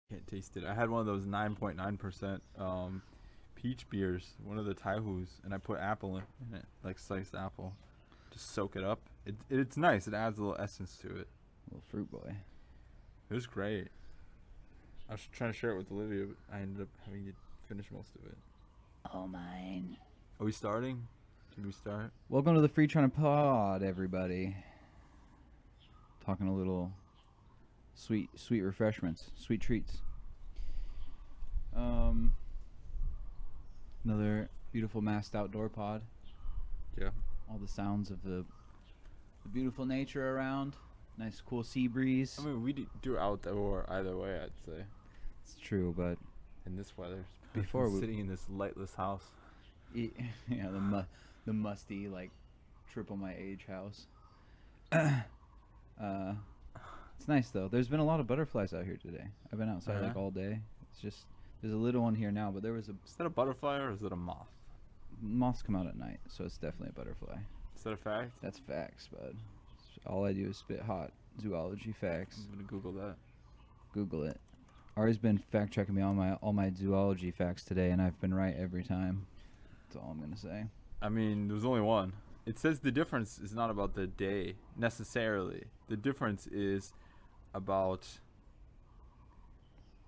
Can't taste it. I had one of those 9.9% peach beers, one of the Taihus, and I put apple in it, like sliced apple. Just soak it up. It's nice. It adds a little essence to it. Little fruit boy. It was great. I was trying to share it with Olivia, but I ended up having to finish most of it. Oh, mine. Are we starting? Should we start? Welcome to the FreeChinaPost, everybody. Talking a little sweet refreshments, sweet treats. Another beautiful masked outdoor pod. Yeah. All the sounds of the beautiful nature around. Nice cool sea breeze. I mean, we do outdoor either way, I'd say. It's true, but in this weather, before sitting in this lightless house. Yeah, the musty, like, triple my age house. It's nice though. There's been a lot of butterflies out here today. I've been outside like all day. It's just there's a little one here now, but there was a. Is that a butterfly or is it a moth? Moths come out at night, so it's definitely a butterfly. Is that a fact? That's facts, bud. All I do is spit hot zoology facts. I'm gonna Google that. Google it. Ari's been fact checking me on all my zoology facts today, and I've been right every time. That's all I'm gonna say. I mean, there's only one. It says the difference is not about the day necessarily. The difference is about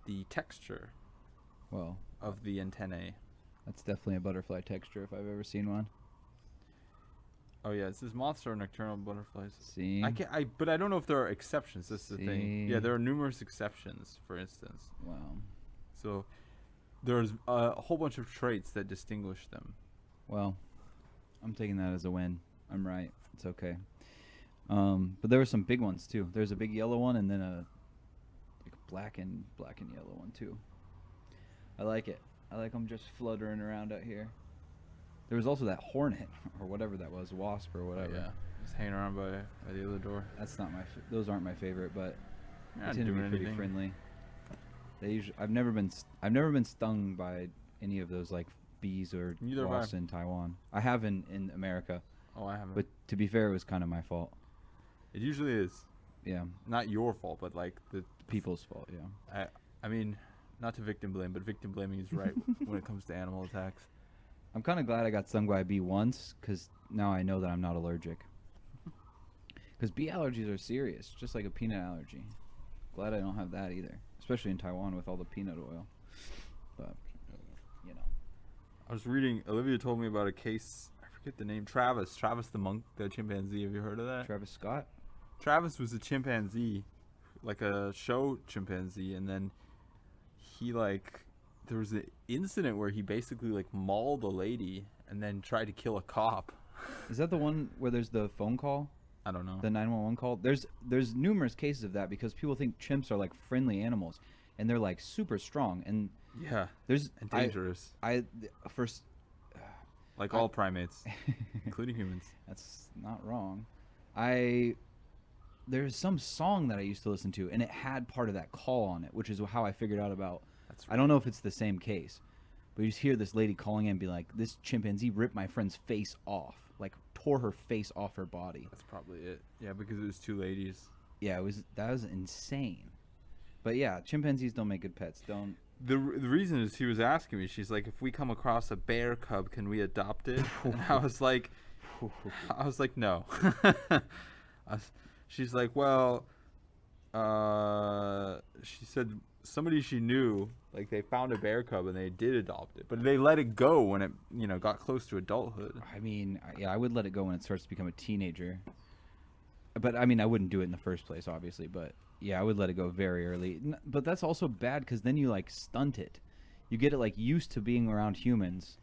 the texture of the antennae. That's definitely a butterfly texture if I've ever seen one. Oh yeah, it says moths are nocturnal butterflies. See? But I don't know if there are exceptions. That's the thing. Yeah, there are numerous exceptions, for instance. Wow. So there's a whole bunch of traits that distinguish them. Well, I'm taking that as a win. I'm right. It's okay. But there were some big ones too. There's a big yellow one and then a like black and yellow one too. I like it. I like them just fluttering around out here. There was also that hornet or whatever that was, wasp or whatever. Oh, yeah, just hanging around by the other door. That's not my. Those aren't my favorite, but they tend to be pretty friendly. They usually. I've never been stung by any of those like bees or wasps in Taiwan. I have in America. Oh, I haven't. But to be fair, it was kind of my fault. It usually is. Yeah. Not your fault, but like the people's fault. Yeah. I mean, not to victim blame, but victim blaming is right when it comes to animal attacks. I'm kind of glad I got stung by a bee once, because now I know that I'm not allergic. Because bee allergies are serious, just like a peanut allergy. Glad I don't have that either, especially in Taiwan with all the peanut oil. But, you know. I was reading, Olivia told me about a case, I forget the name, Travis the monk, the chimpanzee. Have you heard of that? Travis Scott? Travis was a chimpanzee, like a show chimpanzee, and then he there was an incident where he basically like mauled a lady and then tried to kill a cop. Is that the one where there's the phone call? I don't know. The 911 call? There's numerous cases of that because people think chimps are like friendly animals and they're like super strong and yeah, and dangerous. Like all primates, including humans. That's not wrong. There's some song that I used to listen to and it had part of that call on it, which is how I figured out about. I don't know if it's the same case, but you just hear this lady calling in and be like, this chimpanzee ripped my friend's face off, like tore her face off her body. That's probably it. Yeah, because it was two ladies. Yeah, that was insane. But yeah, chimpanzees don't make good pets. Don't. The reason is he was asking me, she's like, if we come across a bear cub, can we adopt it? And I was like, no. She's like, well, she said somebody she knew, like they found a bear cub and they did adopt it, but they let it go when it, got close to adulthood. I mean, yeah, I would let it go when it starts to become a teenager. But I mean, I wouldn't do it in the first place, obviously. But yeah, I would let it go very early. But that's also bad because then you like stunt it. You get it like used to being around humans.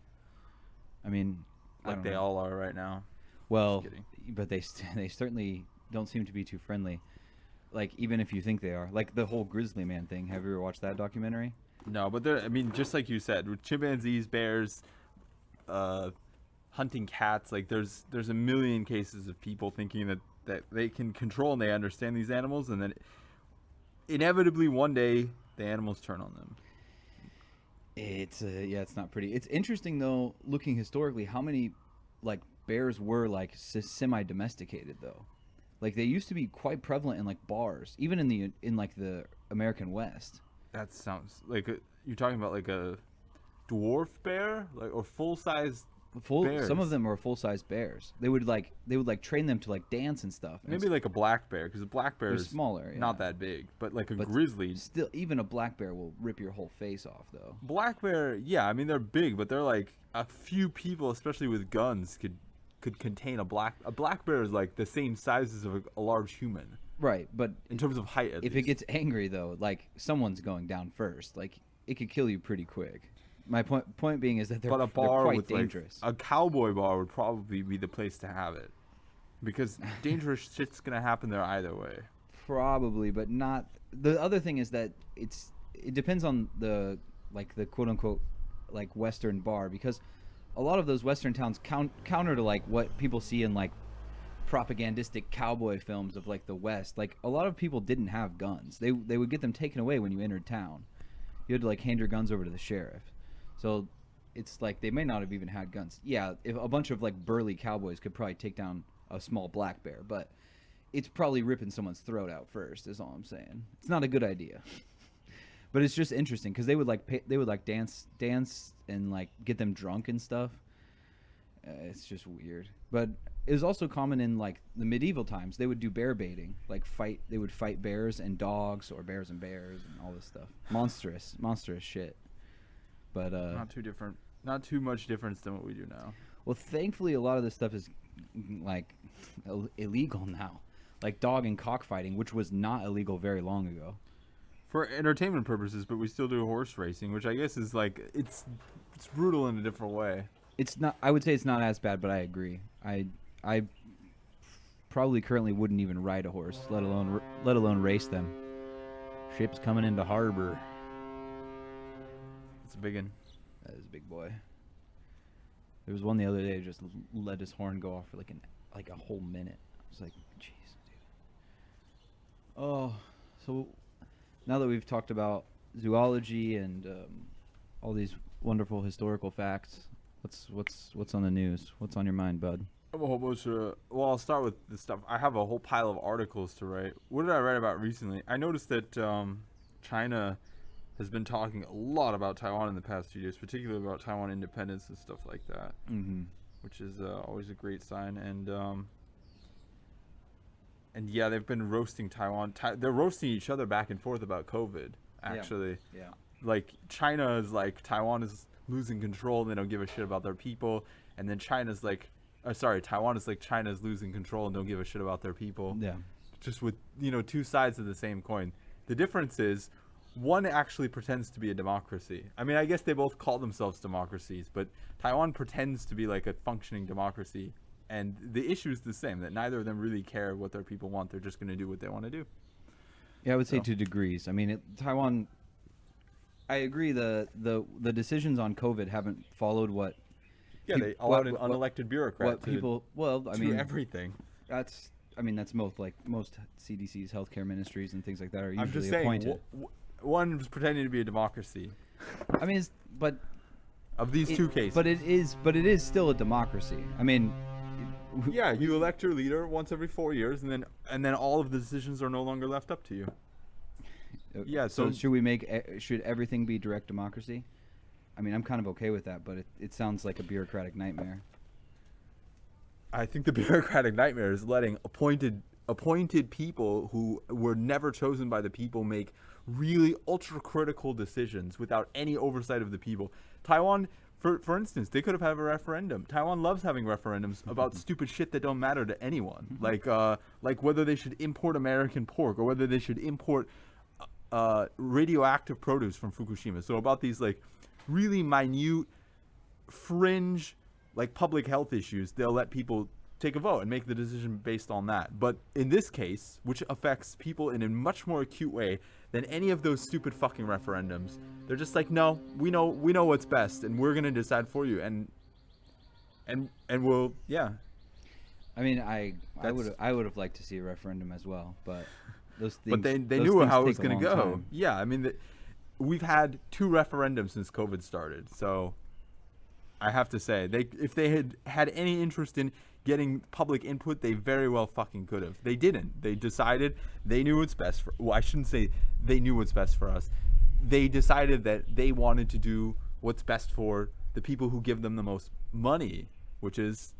I mean, like they all are right now. Well, but they certainly don't seem to be too friendly. Like, even if you think they are. Like, the whole grizzly man thing. Have you ever watched that documentary? No, but just like you said, with chimpanzees, bears, hunting cats, like, there's a million cases of people thinking that they can control and they understand these animals, and then inevitably one day the animals turn on them. It's not pretty. It's interesting, though, looking historically, how many, like, bears were, like, semi-domesticated, though. Like, they used to be quite prevalent in like bars, even in the American West. That sounds like you're talking about like a dwarf bear, like or full size bears. Some of them are full-size bears. They would train them to like dance and stuff. And Maybe like a black bear, because a black bear they're is smaller, yeah. not that big, but like a But grizzly. Still, even a black bear will rip your whole face off, though. Black bear, yeah, I mean they're big, but they're like a few people, especially with guns, could contain a black bear is like the same size as a large human. Right, but In terms of height, at if least. it gets angry, though, like someone's going down first. Like it could kill you pretty quick. My point being is that they're, But a they're bar quite with dangerous. like a cowboy bar would probably be the place to have it, because dangerous shit's gonna happen there either way. Probably, but not. The other thing is that it depends on the quote unquote like Western bar, because a lot of those Western towns counter to like what people see in like propagandistic cowboy films of like the West. Like a lot of people didn't have guns. They would get them taken away when you entered town. You had to like hand your guns over to the sheriff. So it's like they may not have even had guns. Yeah, if a bunch of like burly cowboys could probably take down a small black bear, but it's probably ripping someone's throat out first. Is all I'm saying. It's not a good idea. But it's just interesting because they would like dance and like get them drunk and stuff. It's just weird. But it was also common in like the medieval times. They would do bear baiting, like they would fight bears and dogs, or bears and all this stuff. Monstrous shit. But not too much difference than what we do now. well, thankfully a lot of this stuff is like illegal now, like dog and cockfighting, which was not illegal very long ago. For entertainment purposes, but we still do horse racing, which I guess is like it's brutal in a different way. It's not. I would say it's not as bad, but I agree. I probably currently wouldn't even ride a horse, let alone race them. Ships coming into harbor. It's a big one. That is a big boy. There was one the other day just let his horn go off for like a whole minute. I was like, jeez, dude. Oh, so now that we've talked about zoology and all these wonderful historical facts, what's on the news? What's on your mind, bud? I have a whole bunch of. Well, I'll start with the stuff. I have a whole pile of articles to write. What did I write about recently? I noticed that China has been talking a lot about Taiwan in the past few years, particularly about Taiwan independence and stuff like that, which is always a great sign. And yeah, they've been roasting Taiwan. They're roasting each other back and forth about COVID. Actually, Yeah. like China is like Taiwan is losing control and they don't give a shit about their people, and then Taiwan is like China's losing control and don't give a shit about their people. Yeah. Just with two sides of the same coin. The difference is one actually pretends to be a democracy. I mean, I guess they both call themselves democracies, but Taiwan pretends to be like a functioning democracy, and the issue is the same, that neither of them really care what their people want. They're just going to do what they want to do. Yeah, I would say to degrees. I mean, Taiwan. I agree. The decisions on COVID haven't followed what. Yeah, they allowed an unelected bureaucrat to people. Well, I mean, do everything. That's most CDC's healthcare ministries and things like that are usually I'm just saying, appointed. One was pretending to be a democracy. I mean, Of these two cases. But it is still a democracy. I mean, yeah, you elect your leader once every 4 years, and then all of the decisions are no longer left up to you. Yeah. So should everything be direct democracy? I mean, I'm kind of okay with that, but it sounds like a bureaucratic nightmare. I think the bureaucratic nightmare is letting appointed people who were never chosen by the people make really ultra critical decisions without any oversight of the people. Taiwan, for instance, they could have had a referendum. Taiwan loves having referendums about stupid shit that don't matter to anyone, like whether they should import American pork or whether they should import radioactive produce from Fukushima. So about these like really minute, fringe, like public health issues, they'll let people take a vote and make the decision based on that. But in this case, which affects people in a much more acute way than any of those stupid fucking referendums, they're just like, no, we know what's best, and we're gonna decide for you, and we'll, yeah. I mean, I would have liked to see a referendum as well, but those things. But they knew how it was gonna go. Time. Yeah, I mean, we've had 2 referendums since COVID started, so I have to say, if they had any interest in getting public input, they very well fucking could have. They didn't. They decided they knew what's best for. Well, I shouldn't say they knew what's best for us. they decided that they wanted to do what's best for the people who give them the most money, which is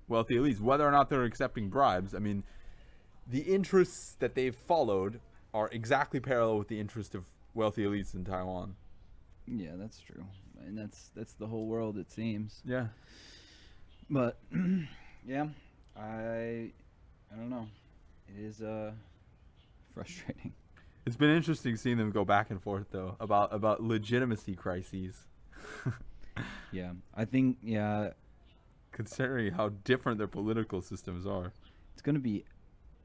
wealthy elites. Whether or not they're accepting bribes, I mean, the interests that they've followed are exactly parallel with the interest of wealthy elites in Taiwan. Yeah, that's true, and that's the whole world, it seems. Yeah. But yeah, I don't know. It is frustrating. It's been interesting seeing them go back and forth though about legitimacy crises. Yeah, I think Considering how different their political systems are. it's going to be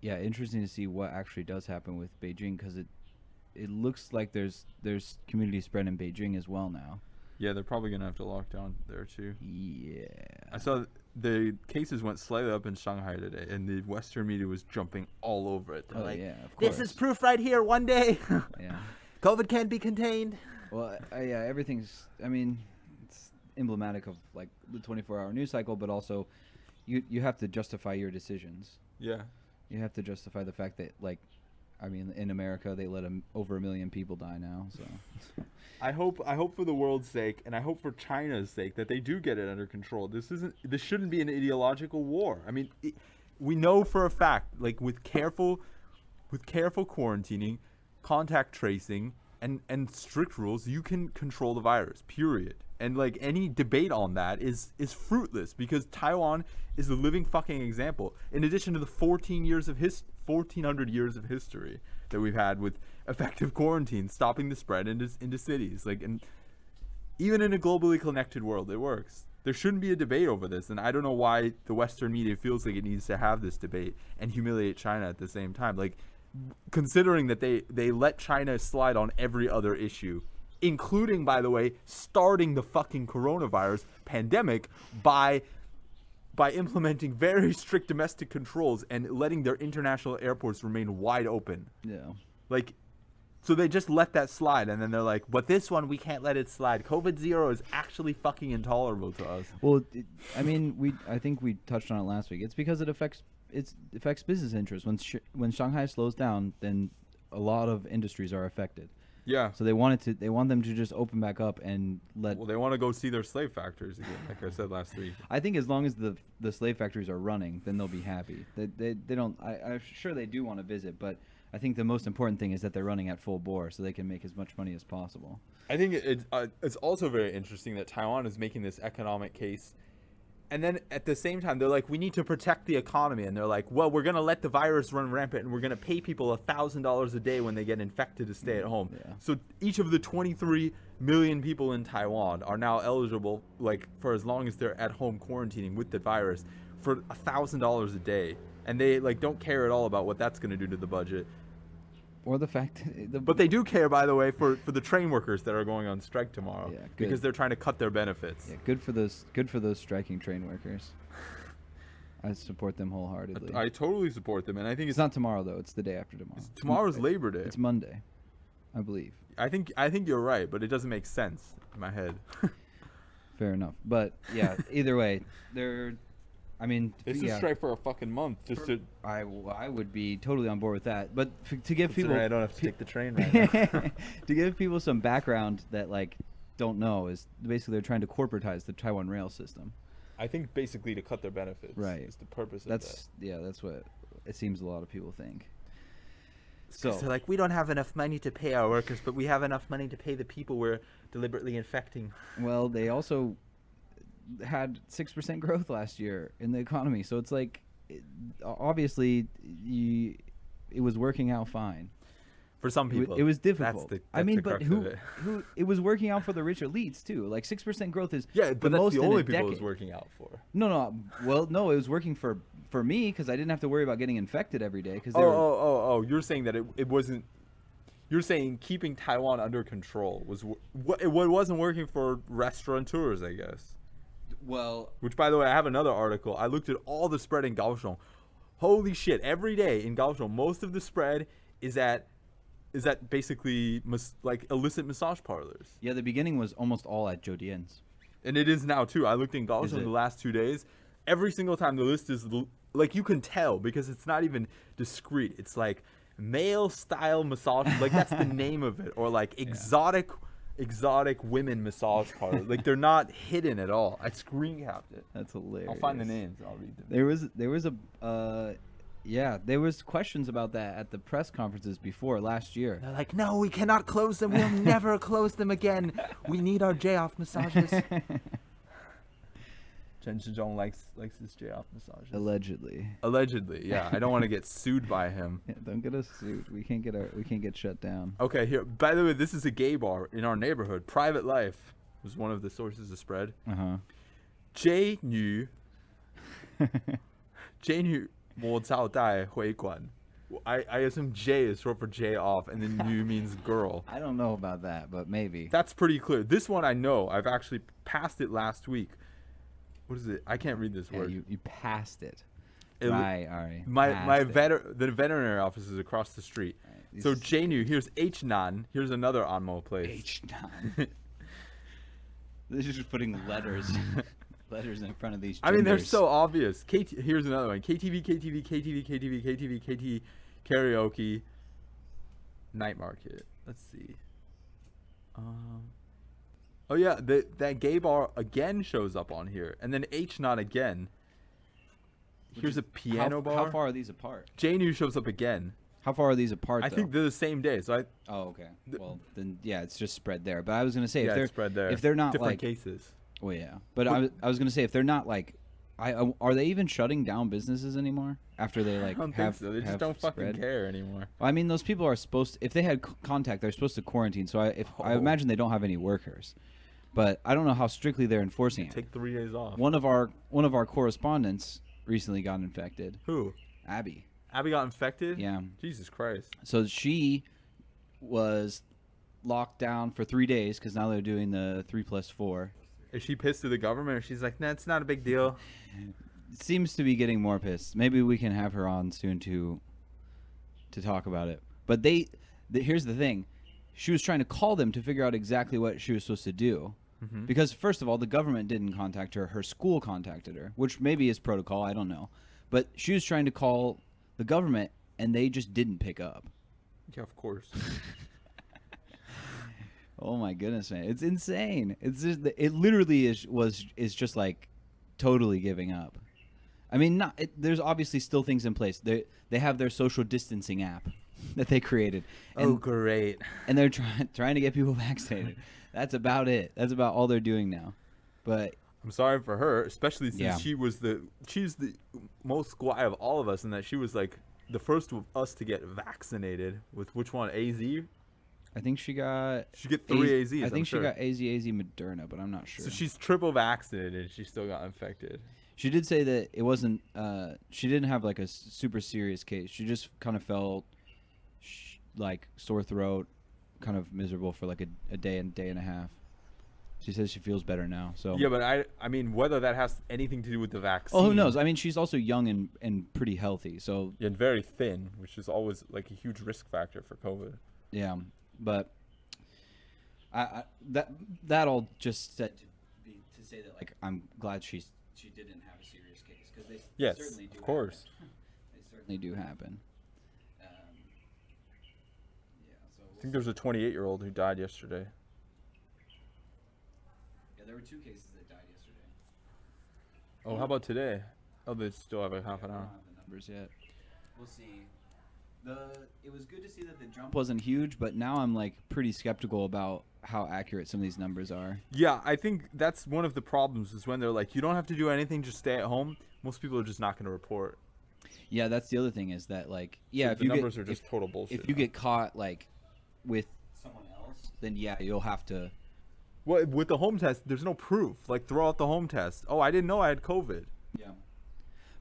interesting to see what actually does happen with Beijing, because it looks like there's community spread in Beijing as well now. Yeah, they're probably gonna have to lock down there too. Yeah. I saw the cases went slightly up in Shanghai today, and the Western media was jumping all over it. They're like, yeah, of course. "This is proof right here. One day, Yeah. COVID can't be contained." Well, yeah, everything's. I mean, it's emblematic of like the 24-hour news cycle, but also, you have to justify your decisions. Yeah. You have to justify the fact that, like, I mean, in America they let over 1 million people die now. So. I hope for the world's sake, and I hope for China's sake, that they do get it under control. This shouldn't be an ideological war. I mean, we know for a fact, like with careful quarantining, contact tracing, and strict rules, you can control the virus. Period. And like any debate on that is fruitless, because Taiwan is the living fucking example. In addition to the 1,400 years of history that we've had with effective quarantine, stopping the spread into cities, like, and even in a globally connected world, it works. There shouldn't be a debate over this, and I don't know why the Western media feels like it needs to have this debate and humiliate China at the same time. Like, considering that they let China slide on every other issue, including, by the way, starting the fucking coronavirus pandemic by implementing very strict domestic controls and letting their international airports remain wide open. Yeah. Like, so they just let that slide, and then they're like, but this one, we can't let it slide. COVID-0 is actually fucking intolerable to us. Well, I think we touched on it last week. It's because it affects business interests. When Shanghai slows down, then a lot of industries are affected. Yeah. So they want them to just open back up and let. Well, they want to go see their slave factories again, like I said last week. I think as long as the slave factories are running, then they'll be happy. They don't. I'm sure they do want to visit, but I think the most important thing is that they're running at full bore, so they can make as much money as possible. I think it's also very interesting that Taiwan is making this economic case, and then at the same time they're like, we need to protect the economy, and they're like, well, we're gonna let the virus run rampant, and we're gonna pay people $1,000 a day when they get infected to stay at home. Yeah. So each of the 23 million people in Taiwan are now eligible, like, for as long as they're at home quarantining with the virus, for $1,000 a day, and they like don't care at all about what that's gonna do to the budget. Or the fact, But they do care, by the way, for the train workers that are going on strike tomorrow, Yeah, good. because they're trying to cut their benefits. Yeah, good for those striking train workers. I support them wholeheartedly. I totally support them, and I think It's not tomorrow though. It's the day after tomorrow. tomorrow's Labor Day. It's Monday, I believe. I think you're right, but it doesn't make sense in my head. Fair enough. But yeah, either way, They should strike for a fucking month just to. I would be totally on board with that. But to give people, I don't have to take the train right now. to give people some background that like don't know, is basically they're trying to corporatize the Taiwan rail system. I think basically to cut their benefits. Right. Is the purpose of That's what it seems a lot of people think. So they're like, we don't have enough money to pay our workers, but we have enough money to pay the people we're deliberately infecting. Well, they also had 6% growth last year in the economy, so it's like obviously it was working out fine. For some people, it was difficult. That's the but crux who of it. it was working out for the rich elites too. Like 6% growth is But the that's most the in only a people it was decade. working out for. No. Well, no, it was working for me because I didn't have to worry about getting infected every day. Because You're saying that it wasn't. You're saying keeping Taiwan under control was what wasn't working for restaurateurs, I guess. well, Which, by the way, I have another article. I looked at all the spread in Kaohsiung. Holy shit! Every day in Kaohsiung, most of the spread is at basically like illicit massage parlors. yeah, the beginning was almost all at Jodian's. And it is now too. I looked in Is Kaohsiung it? the last 2 days. Every single time the list is like, you can tell because it's not even discreet. It's like male style massage. Like that's the name of it, or like exotic women massage parlor. Like they're not hidden at all. I screen capped it. That's hilarious. I'll find the names. I'll read them. There was questions about that at the press conferences before last year. They're like, no, we cannot close them. We'll never close them again. We need our J-off massages. Chen Shizhong likes his J-off massages. Allegedly, yeah. I don't want to get sued by him. Yeah, don't get us sued. We can't get shut down. Okay, here. By the way, this is a gay bar in our neighborhood. Private Life was one of the sources of spread. J 女 我招待会馆. I assume J is short for J off, and then Yu means girl. I don't know about that, but maybe. That's pretty clear. This one I know. I've actually passed it last week. What is it? I can't read this word. You passed it. Right, all right. The veterinary office is across the street. Right, so J-Nu, here's H-Nan. Here's another Anmo place. H-Nan. This is just putting letters in front of these genders. I mean, they're so obvious. Here's another one. KTV, KTV, KTV, KTV, KTV, KTV, karaoke, night market. Let's see. Oh yeah, that gay bar again shows up on here, and then H not again. Here's a piano bar. How far are these apart? J-Nu shows up again. How far are these apart? I think they're the same day. So Oh, okay. Well, then yeah, it's just spread there. But I was gonna say it's spread there. If they're not different cases. Well, yeah. But I was gonna say if they're not like, are they even shutting down businesses anymore after they like I don't have? Think so. They just don't fucking care anymore. Well, I mean, those people are supposed to, if they had contact, they're supposed to quarantine. So I imagine they don't have any workers. But I don't know how strictly they're enforcing it. Take 3 days off. One of our correspondents recently got infected. Who? Abby. Abby got infected? Yeah. Jesus Christ. So she was locked down for 3 days because now they're doing the 3+4. Is she pissed at the government, or she's like, nah, it's not a big deal? Seems to be getting more pissed. Maybe we can have her on soon to talk about it. But here's the thing. She was trying to call them to figure out exactly what she was supposed to do. Because, first of all, the government didn't contact her. Her school contacted her, which maybe is protocol. I don't know. But she was trying to call the government, and they just didn't pick up. Yeah, of course. Oh, my goodness, man. It's insane. It's just, it literally is just like totally giving up. I mean, there's obviously still things in place. They have their social distancing app that they created. And, great. And they're trying to get people vaccinated. That's about it. That's about all they're doing now. But I'm sorry for her, especially since she's the most guai of all of us, in that she was like the first of us to get vaccinated with which one? AZ? I think she got 3 AZs. I think she got AZ Moderna, but I'm not sure. So she's triple vaccinated and she still got infected. She did say that it wasn't she didn't have like a super serious case. She just kind of felt like sore throat, kind of miserable for like a day and a half. She says she feels better now. So yeah, but I mean, whether that has anything to do with the vaccine. Oh, who knows? I mean, she's also young and pretty healthy. So and very thin, which is always like a huge risk factor for COVID. Yeah, but that all just said to say that like I'm glad she didn't have a serious case, because they certainly do. Of course, they certainly do happen. I think there's a 28-year-old who died yesterday. Yeah, there were 2 cases that died yesterday. Oh, how about today? Oh, they still have a half an hour. I don't have the numbers yet. We'll see. It was good to see that the jump wasn't huge, but now I'm like pretty skeptical about how accurate some of these numbers are. Yeah, I think that's one of the problems, is when they're like, you don't have to do anything, just stay at home. Most people are just not going to report. Yeah, that's the other thing, is that like, yeah, so if the numbers are just total bullshit. If you get caught like with someone else, then yeah, you'll have to. Well, with the home test, there's no proof. Like, throw out the home test. Oh, I didn't know I had COVID. Yeah,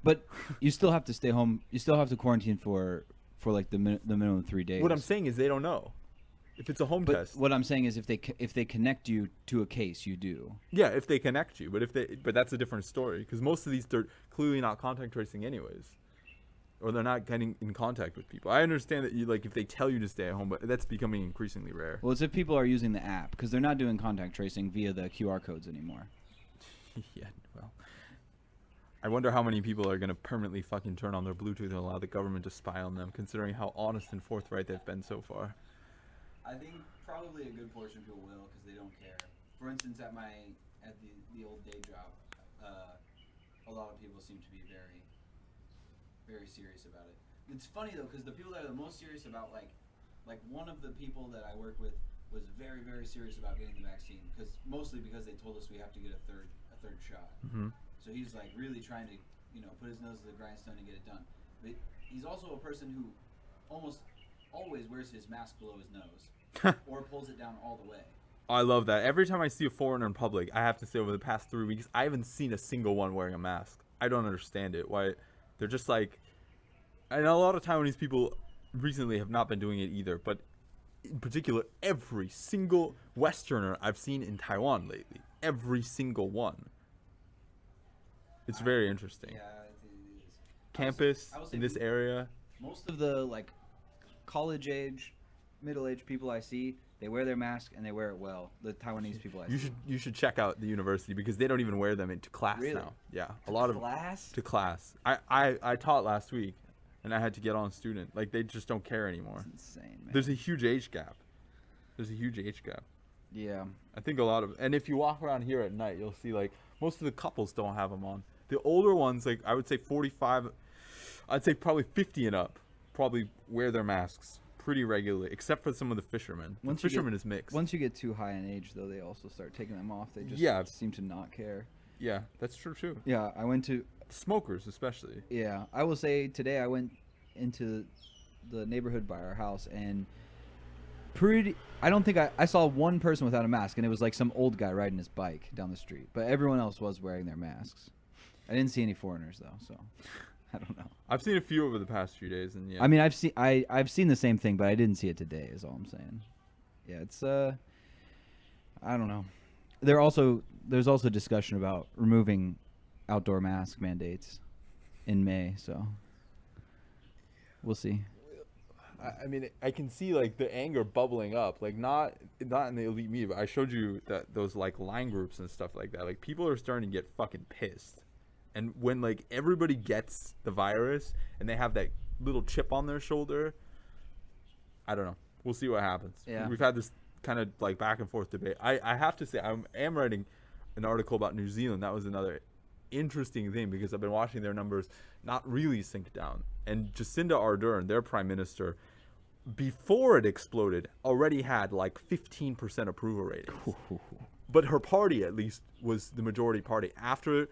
but you still have to stay home. You still have to quarantine for like the minimum 3 days. What I'm saying is they don't know if it's a home test. What I'm saying is if they connect you to a case, you do. Yeah, if they connect you, but that's a different story, because most of these, they're clearly not contact tracing anyways. Or they're not getting in contact with people. I understand that you, like, if they tell you to stay at home, but that's becoming increasingly rare. Well, it's if people are using the app, because they're not doing contact tracing via the QR codes anymore. Yeah, well, I wonder how many people are going to permanently fucking turn on their Bluetooth and allow the government to spy on them, considering how honest and forthright they've been so far. I think probably a good portion of people will because they don't care. For instance, at the old day job, a lot of people seem to be very, very serious about it. It's funny though because the people that are the most serious about like one of the people that I work with was very, very serious about getting the vaccine mostly because they told us we have to get a third shot. Mm-hmm. So he's like really trying to, put his nose to the grindstone to get it done. But he's also a person who almost always wears his mask below his nose or pulls it down all the way. I love that. Every time I see a foreigner in public, I have to say over the past 3 weeks, I haven't seen a single one wearing a mask. I don't understand it. Why they're just like, and a lot of Taiwanese people recently have not been doing it either, but in particular, every single Westerner I've seen in Taiwan lately, every single one. It's very interesting. Yeah, it is. Campus I will say in this area. Most of the college age, middle aged people I see, they wear their mask and they wear it well. The Taiwanese people I see. You should check out the university because they don't even wear them into class now. Yeah, a lot of to class. I taught last week, and I had to get on student. Like they just don't care anymore. That's insane, man. There's a huge age gap. Yeah. I think and if you walk around here at night, you'll see like most of the couples don't have them on. The older ones, like I would say 45, I'd say probably 50 and up, probably wear their masks pretty regularly, except for some of the fishermen. Fishermen is mixed. Once you get too high in age, though, they also start taking them off. They just seem to not care. Yeah, that's true too. Yeah, I went to smokers especially. Yeah, I will say today I went into the neighborhood by our house and I don't think I saw one person without a mask, and it was like some old guy riding his bike down the street. But everyone else was wearing their masks. I didn't see any foreigners though, so I don't know. I've seen a few over the past few days, and yeah. I mean, I've seen the same thing, but I didn't see it today. Is all I'm saying. Yeah, it's I don't know. There's also discussion about removing outdoor mask mandates in May, so we'll see. I mean, I can see like the anger bubbling up, like not in the elite media, but I showed you that those like line groups and stuff like that. Like people are starting to get fucking pissed. And when like everybody gets the virus and they have that little chip on their shoulder, I don't know. We'll see what happens. Yeah. We've had this kind of like back and forth debate. I have to say I am writing an article about New Zealand. That was another interesting thing because I've been watching their numbers not really sink down. And Jacinda Ardern, their prime minister, before it exploded, already had like 15% approval ratings. But her party at least was the majority party. After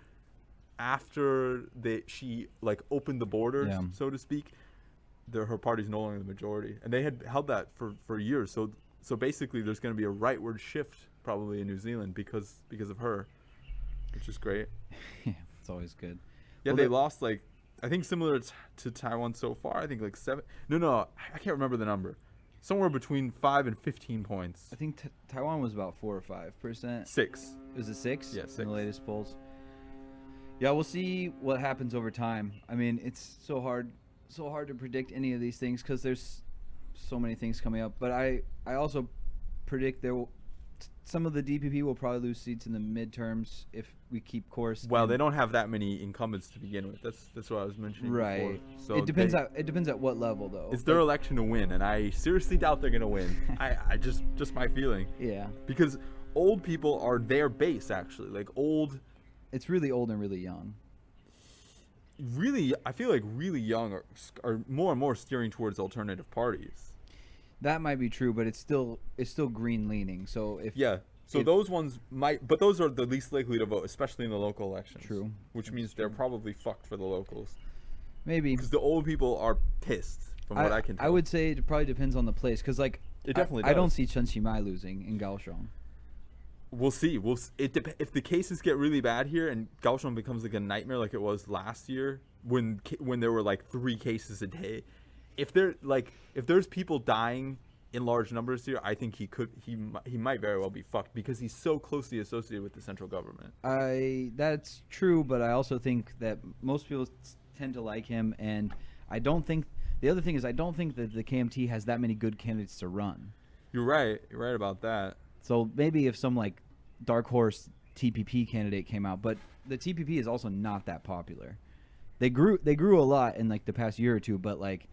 she like opened the borders, so to speak, her party's no longer the majority, and they had held that for years. So basically, there's going to be a rightward shift probably in New Zealand because of her, which is great. Yeah, it's always good. Yeah, well, they lost like I think similar to Taiwan so far. I think like 7. No, I can't remember the number. Somewhere between 5 and 15 points. I think Taiwan was about 4 or 5%. 6. Was it 6? Yeah, 6 in the latest polls. Yeah, we'll see what happens over time. I mean, it's so hard to predict any of these things because there's so many things coming up. But I also predict some of the DPP will probably lose seats in the midterms if we keep course. Well, they don't have that many incumbents to begin with. That's what I was mentioning right. before. So it depends at what level though. It's their election to win, and I seriously doubt they're gonna win. I just my feeling. Yeah. Because old people are their base actually. Like old. It's really old and really young. Really, I feel like really young are more and more steering towards alternative parties. That might be true, but it's still green leaning. So those ones might, but those are the least likely to vote, especially in the local elections. True. Which means they're probably fucked for the locals. Maybe because the old people are pissed. From what I can tell, I would say it probably depends on the place. Because like it definitely does. I don't see Chen losing in Kaohsiung. We'll see. If the cases get really bad here and Kaohsiung becomes like a nightmare like it was last year when there were like 3 cases a day. If there's people dying in large numbers here, I think he might very well be fucked because he's so closely associated with the central government. That's true, but I also think that most people tend to like him, and I don't think the other thing is I don't think that the KMT has that many good candidates to run. You're right about that. So maybe if some like dark horse TPP candidate came out, but the TPP is also not that popular. They grew a lot in like the past year or two, but like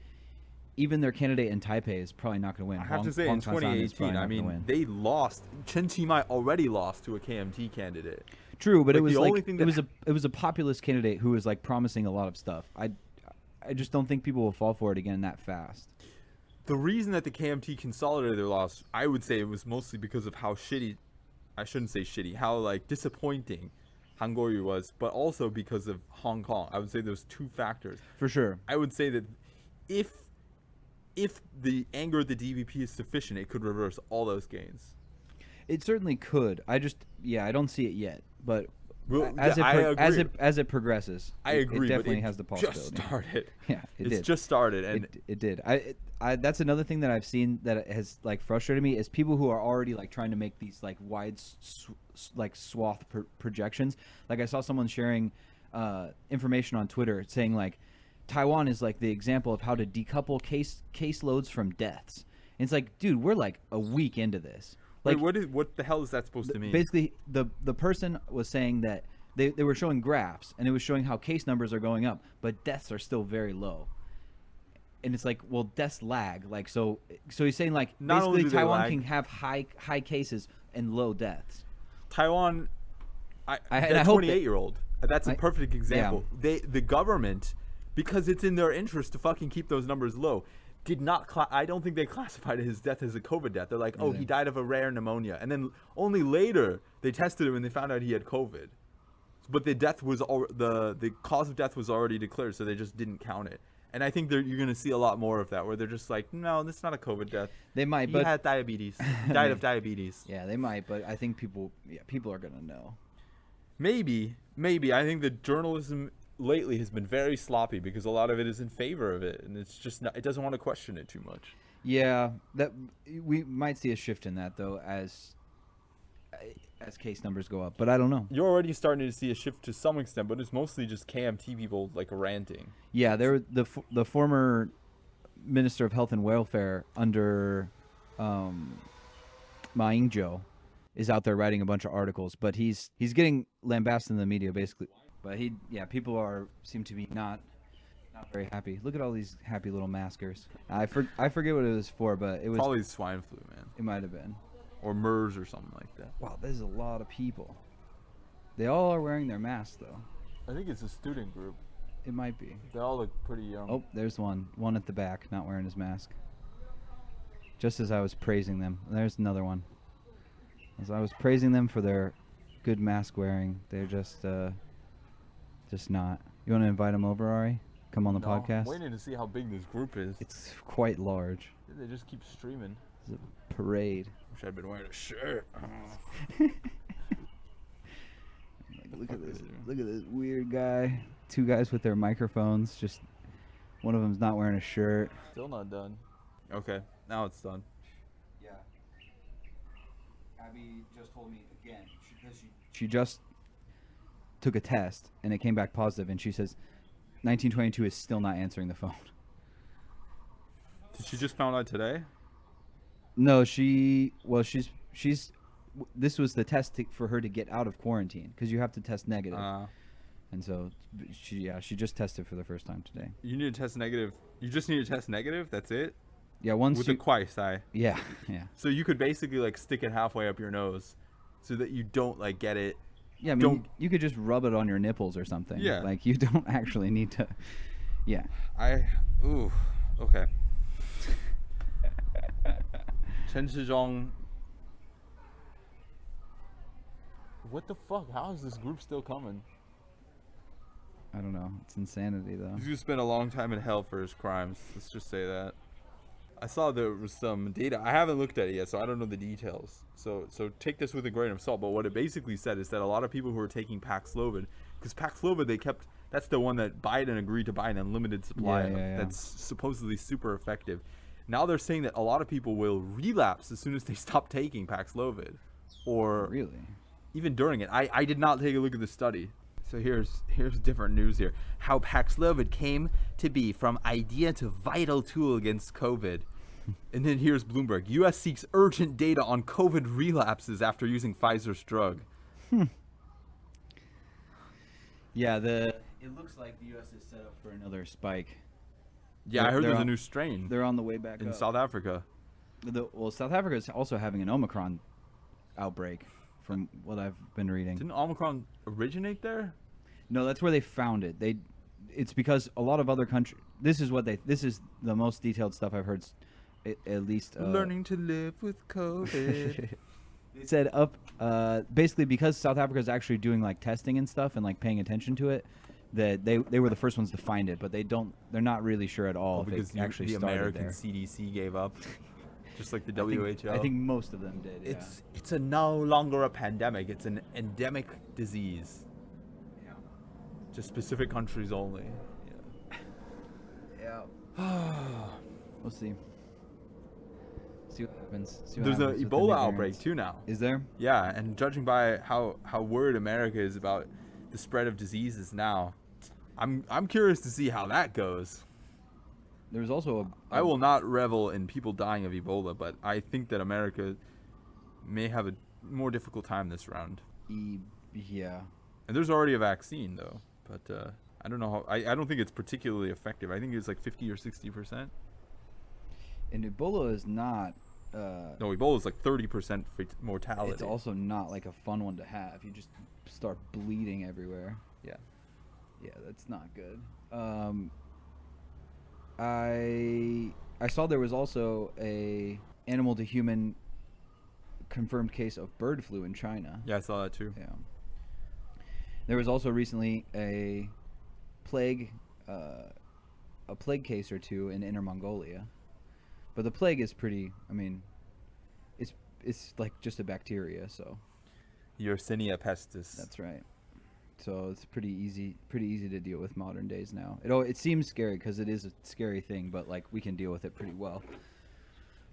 even their candidate in Taipei is probably not going to win. I have to say, in 2018, I mean, they lost. Chen Qimai already lost to a KMT candidate. True, but Like, it was the only like thing it was a populist candidate who was like promising a lot of stuff. I just don't think people will fall for it again that fast. The reason that the KMT consolidated their loss, I would say it was mostly because of how shitty, I shouldn't say shitty, how like disappointing Han Kuo-yu was, but also because of Hong Kong. I would say those two factors. For sure. I would say that if the anger of the DVP is sufficient, it could reverse all those gains. It certainly could. I don't see it yet, but Well, as agree. as it progresses, I agree. It definitely but has the possibility. Just started. Yeah, It's just started, and it did. That's another thing that I've seen that has like frustrated me is people who are already like trying to make these like wide like swath projections. Like I saw someone sharing information on Twitter saying like Taiwan is like the example of how to decouple caseloads from deaths. And it's like, dude, we're like a week into this. Like, wait, what the hell is that supposed to mean? Basically, the person was saying that they were showing graphs, and it was showing how case numbers are going up, but deaths are still very low. And it's like, well, deaths lag. Like, so he's saying like Not only basically do they Taiwan lag, can have high cases and low deaths. Taiwan, I that hope that- 28-year-old. That's a perfect example. Yeah. The government, because it's in their interest to fucking keep those numbers low, did not. I don't think they classified his death as a COVID death. They're like, oh, he died of a rare pneumonia, and then only later they tested him and they found out he had COVID. But the death was the cause of death was already declared, so they just didn't count it. And I think you're going to see a lot more of that, where they're just like, no, this is not a COVID death. They might, he but had diabetes. He died of diabetes. yeah, they might. But I think people are gonna know. Maybe. I think the journalism lately has been very sloppy because a lot of it is in favor of it, and it's just not, it doesn't want to question it too much. Yeah, that we might see a shift in that though as case numbers go up, but I don't know. You're already starting to see a shift to some extent, but it's mostly just KMT people like ranting. Yeah, they're the former Minister of Health and Welfare under Ma Ying-jeou is out there writing a bunch of articles, but he's getting lambasted in the media basically. But people seem to be not very happy. Look at all these happy little maskers. I forget what it was for, but it was Probably swine flu, man, it might have been. or MERS or something like that. Wow, there's a lot of people. They all are wearing their masks though. I think it's a student group. It might be. They all look pretty young. Oh, there's one at the back not wearing his mask. Just as I was praising them, there's another one. As I was praising them for their good mask wearing, they're just not. You want to invite them over, Ari? Come on the podcast. I'm waiting to see how big this group is. It's quite large. They just keep streaming. It's a parade. Wish I'd been wearing a shirt. Look at this! Look at this weird guy. Two guys with their microphones. Just one of them's not wearing a shirt. Still not done. Okay, now it's done. Yeah. Abby just told me again because she just took a test and it came back positive, and she says 1922 is still not answering the phone. Did she just found out today? No, she's this was the test for her to get out of quarantine because you have to test negative. And so she just tested for the first time today. You need to test negative. You just need to test negative. That's it. Yeah, once with the kwai-sai. Yeah. So you could basically like stick it halfway up your nose, so that you don't like get it. Yeah, I mean, you could just rub it on your nipples or something. Yeah. Like you don't actually need to. Yeah. Okay. Chen Shizhong. What the fuck? How is this group still coming? I don't know. It's insanity, though. He's gonna spend a long time in hell for his crimes. Let's just say that. I saw there was some data. I haven't looked at it yet, so I don't know the details. So take this with a grain of salt. But what it basically said is that a lot of people who are taking Paxlovid, because Paxlovid, that's the one that Biden agreed to buy an unlimited supply of. Yeah. That's supposedly super effective. Now they're saying that a lot of people will relapse as soon as they stop taking Paxlovid, or really even during it. I did not take a look at the study. So here's different news here. How Paxlovid came to be from idea to vital tool against COVID. And then here's Bloomberg. U.S. seeks urgent data on COVID relapses after using Pfizer's drug. Yeah, it looks like the U.S. is set up for another spike. Yeah, I heard they're there's a on- new strain They're on the way back in up. South Africa. Well, South Africa is also having an Omicron outbreak, from what I've been reading. Didn't Omicron originate there? No, that's where they found it. It's because a lot of other countries. This is the most detailed stuff I've heard. At least Learning to live with COVID. They said basically because South Africa is actually doing like testing and stuff and like paying attention to it, that they were the first ones to find it, but they're not really sure at all if because it actually the started American there. CDC gave up, just like the WHO. I think most of them did. Yeah. It's no longer a pandemic. It's an endemic disease. Yeah. Just specific countries only. Yeah. We'll see. See what happens. There's an Ebola outbreak too now. Is there? Yeah, and judging by how worried America is about the spread of diseases now, I'm curious to see how that goes. There's also I will not revel in people dying of Ebola, but I think that America may have a more difficult time this round. Yeah. And there's already a vaccine though, but I don't know how. I don't think it's particularly effective. I think it's like 50 or 60%. And Ebola is not. No, Ebola is like 30% mortality. It's also not like a fun one to have. You just start bleeding everywhere. Yeah. Yeah, that's not good. I saw there was also a animal to human confirmed case of bird flu in China. Yeah, I saw that too. Yeah. There was also recently a plague case or two in Inner Mongolia. But the plague is pretty, I mean, it's like just a bacteria, so. Yersinia pestis. That's right. So it's pretty easy to deal with modern days now. It seems scary because it is a scary thing, but like we can deal with it pretty well.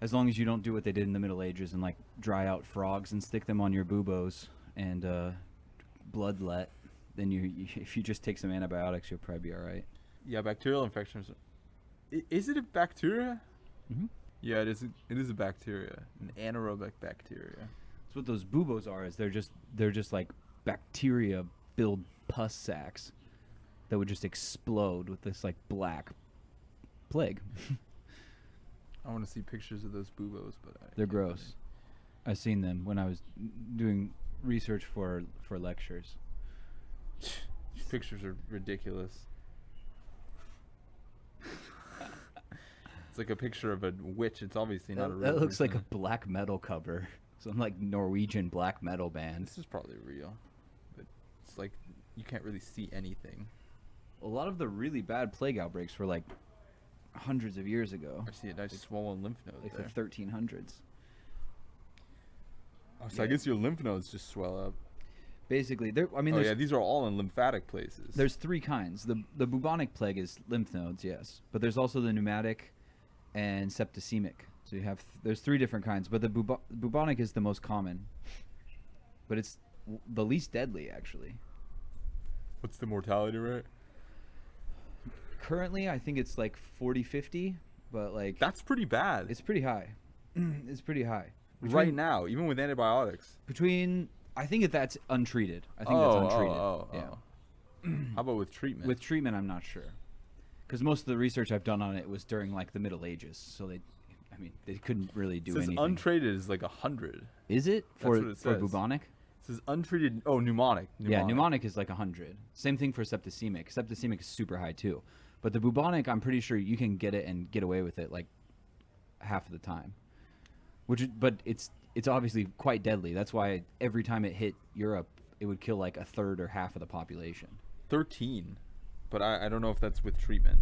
As long as you don't do what they did in the Middle Ages and like dry out frogs and stick them on your buboes and bloodlet, then if you just take some antibiotics, you'll probably be all right. Yeah, bacterial infections. Is it a bacteria? Mm-hmm. Yeah, it is. It is a bacteria, an anaerobic bacteria. That's what those buboes are. Is they're just like bacteria-filled pus sacs that would just explode with this like black plague. I want to see pictures of those buboes, but They're gross. I've seen them when I was doing research for lectures. These pictures are ridiculous. It's like a picture of a witch. It's obviously not a real That looks like a person. black metal cover. Some like Norwegian black metal band. This is probably real, but it's like you can't really see anything. A lot of the really bad plague outbreaks were like hundreds of years ago. I see a nice swollen lymph node Like there. the 1300s. Oh, so I Yeah. guess your lymph nodes just swell up. Basically, These are all in lymphatic places. there's three kinds. The bubonic plague is lymph nodes, yes, but there's also the pneumatic and septicemic. So you have there's three different kinds, but the bubonic is the most common. But it's the least deadly actually. What's the mortality rate? Currently, I think it's like 40-50, but like That's pretty bad. it's pretty high. It's pretty high. Right now, even with antibiotics. I think that's untreated. I think that's untreated. Yeah. How about with treatment? With treatment, I'm not sure, because most of the research I've done on it was during like the Middle Ages, so they couldn't really do it says anything. untreated is like 100. Is it for what it says. bubonic? It says untreated. Oh, pneumonic. Yeah, pneumonic is like 100. Same thing for septicemic. Septicemic is super high too, but the bubonic, I'm pretty sure you can get it and get away with it like half of the time. But it's obviously quite deadly. That's why every time it hit Europe, it would kill like a third or half of the population. 13, but I don't know if that's with treatment.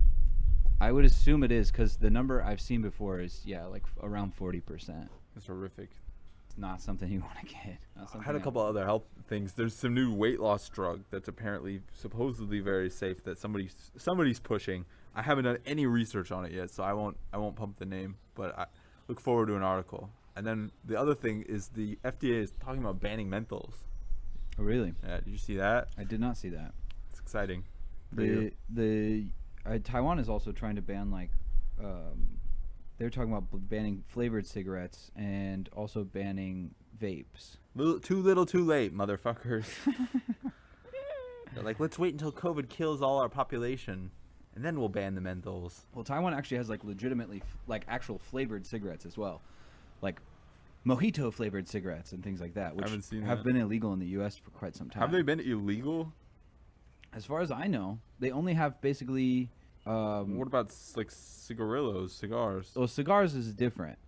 I would assume it is, because the number I've seen before is like around 40%. It's horrific. It's not something you want to get. I had a couple other health things. There's some new weight loss drug that's apparently supposedly very safe that somebody's pushing. I haven't done any research on it yet, so I won't pump the name, but I look forward to an article. And then the other thing is the FDA is talking about banning menthols. Oh, really? Yeah, did you see that? I did not see that. It's exciting. for you. Taiwan is also trying to ban they're talking about banning flavored cigarettes and also banning vapes. Too little, too late, motherfuckers. They're like, let's wait until COVID kills all our population, and then we'll ban the menthols. Well, Taiwan actually has like legitimately like actual flavored cigarettes as well, like mojito flavored cigarettes and things like that, which I haven't seen have that. been illegal in the U.S. for quite some time. Have they been illegal? As far as I know, they only have basically. What about like cigarillos, cigars? Well, cigars is different.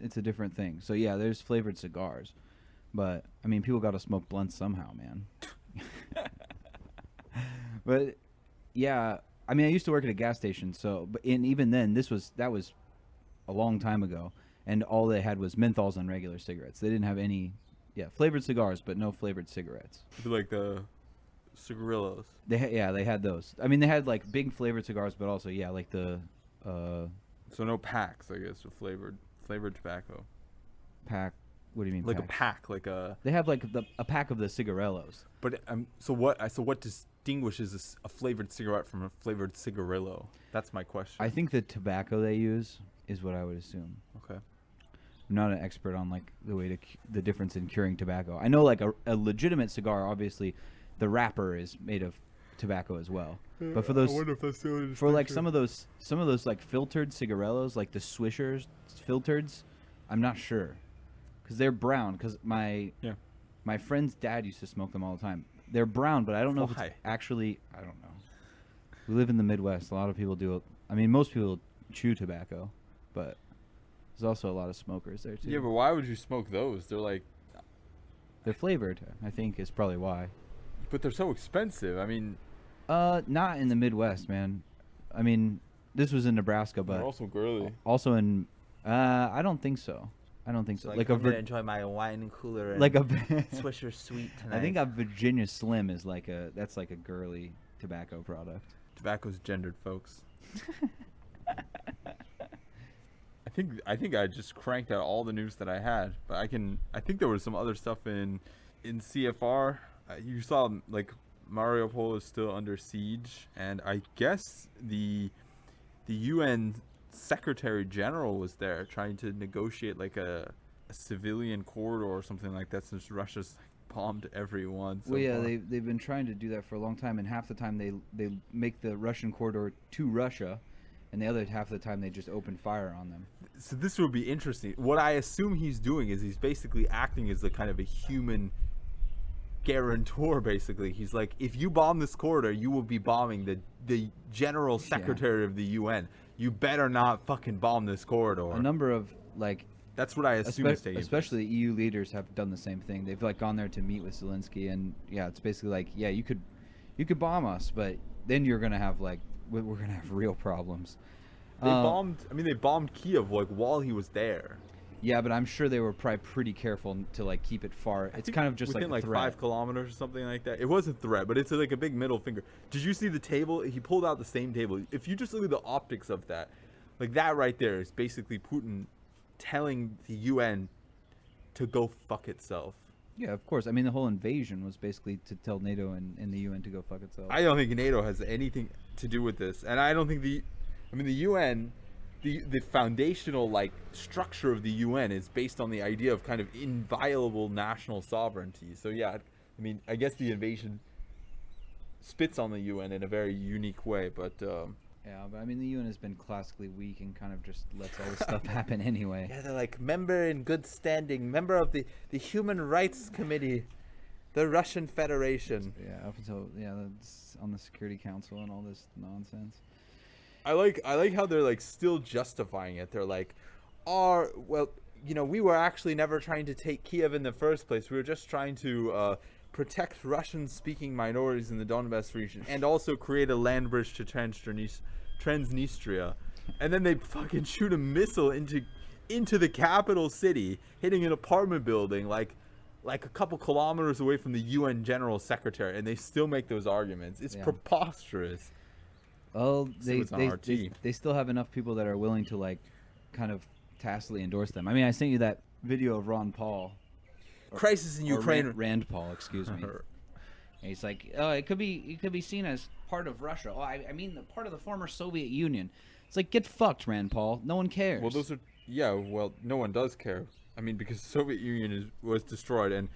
It's a different thing. So yeah, there's flavored cigars, but I mean, people got to smoke blunts somehow, man. But yeah, I mean, I used to work at a gas station, so and even then, that was a long time ago, and all they had was menthols and regular cigarettes. They didn't have any, flavored cigars, but no flavored cigarettes. Like the cigarillos. They had those. I mean, they had like big flavored cigars, but also like the So no packs, I guess, of flavored tobacco. pack. What do you mean? Like packs? a pack, like a. They have like a pack of the cigarillos. But so what distinguishes a flavored cigarette from a flavored cigarillo? That's my question. I think the tobacco they use is what I would assume. Okay. I'm not an expert on like the difference in curing tobacco. I know like a legitimate cigar, obviously, the wrapper is made of tobacco as well. But for those, I wonder if that's the only for like distinction. some of those like filtered cigarillos, like the Swishers filtereds, I'm not sure, because they're brown. Because my friend's dad used to smoke them all the time. They're brown, but I don't know if Why? it's actually. I don't know. We live in the Midwest. A lot of people do it. I mean, most people chew tobacco, but there's also a lot of smokers there too. Yeah, but why would you smoke those? They're flavored, I think, is probably why. But they're so expensive. I mean, Not in the Midwest, man. I mean, this was in Nebraska, they're but also girly. also in. I don't think so. I don't think so. Like I'm gonna enjoy my wine cooler and like a Swisher Sweet tonight. I think a Virginia Slim is like that's like a girly tobacco product. Tobacco's gendered, folks. I think I just cranked out all the news that I had, but I think there was some other stuff in CFR. You saw like Mariupol is still under siege, and I guess the UN Secretary General was there trying to negotiate like a civilian corridor or something like that, since Russia's bombed everyone. So Well, yeah, far. they've been trying to do that for a long time, and half the time they make the Russian corridor to Russia, and the other half of the time they just open fire on them. So this will be interesting. What I assume he's doing is he's basically acting as a kind of a human guarantor. Basically, he's like, if you bomb this corridor, you will be bombing the General Secretary of the UN. You better not fucking bomb this corridor. A number of like. That's what I assume is taking place. Especially EU leaders have done the same thing. They've like gone there to meet with Zelensky, and it's basically like, you could bomb us, but then you're gonna have like we're gonna have real problems. They bombed Kiev like while he was there. Yeah, but I'm sure they were probably pretty careful to like keep it far. It's kind of just within like a like threat. 5 kilometers or something like that. It was a threat, but it's like a big middle finger. Did you see the table? He pulled out the same table. If you just look at the optics of that, like that right there is basically Putin telling the UN to go fuck itself. Yeah, of course. I mean, the whole invasion was basically to tell NATO and the UN to go fuck itself. I don't think NATO has anything to do with this, and I don't think the UN, the foundational like structure of the UN is based on the idea of kind of inviolable national sovereignty. So yeah, I mean, I guess the invasion spits on the UN in a very unique way, but Yeah, but I mean, the UN has been classically weak and kind of just lets all this stuff happen anyway. Yeah, they're like member in good standing, member of the Human Rights Committee, the Russian Federation. Yeah, up until that's on the Security Council and all this nonsense. I like how they're like still justifying it. They're like, we were actually never trying to take Kiev in the first place. We were just trying to protect Russian-speaking minorities in the Donbas region and also create a land bridge to Transnistria. And then they fucking shoot a missile into the capital city, hitting an apartment building like a couple kilometers away from the UN General Secretary, and they still make those arguments. It's preposterous. Well, So it's on RT. they still have enough people that are willing to like kind of tacitly endorse them. I mean, I sent you that video of Ron Paul. Crisis in Ukraine. Rand Paul, excuse me. And he's like, it could be seen as part of Russia. Oh, I mean, the part of the former Soviet Union. It's like, get fucked, Rand Paul. No one cares. Well, no one does care. I mean, because the Soviet Union was destroyed, and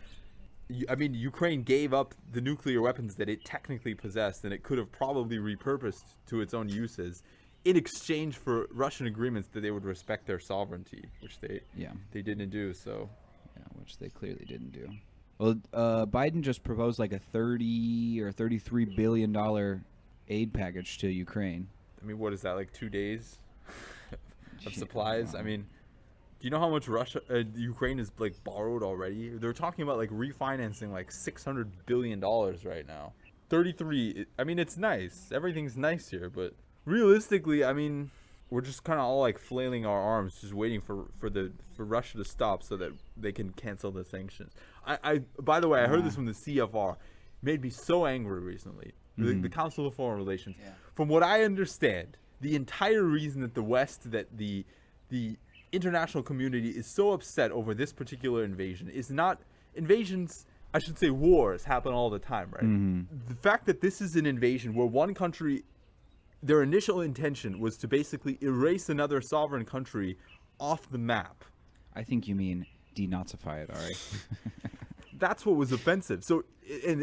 I mean, Ukraine gave up the nuclear weapons that it technically possessed, and it could have probably repurposed to its own uses, in exchange for Russian agreements that they would respect their sovereignty, which they didn't do. So, yeah, which they clearly didn't do. Well, Biden just proposed like a $30 or $33 billion aid package to Ukraine. I mean, what is that, like 2 days of supplies? I mean, do you know how much Ukraine is like borrowed already? They're talking about like refinancing like $600 billion right now. 33. I mean, it's nice. Everything's nice here, but realistically, I mean, we're just kind of all like flailing our arms, just waiting for Russia to stop so that they can cancel the sanctions. I by the way, I heard this from the CFR. Made me so angry recently. The Council of Foreign Relations. Yeah. From what I understand, the entire reason that the international community is so upset over this particular invasion is not invasions. I should say wars happen all the time, right? The fact that this is an invasion where one country, their initial intention was to basically erase another sovereign country off the map. I think you mean denazify it, all right? That's what was offensive. So,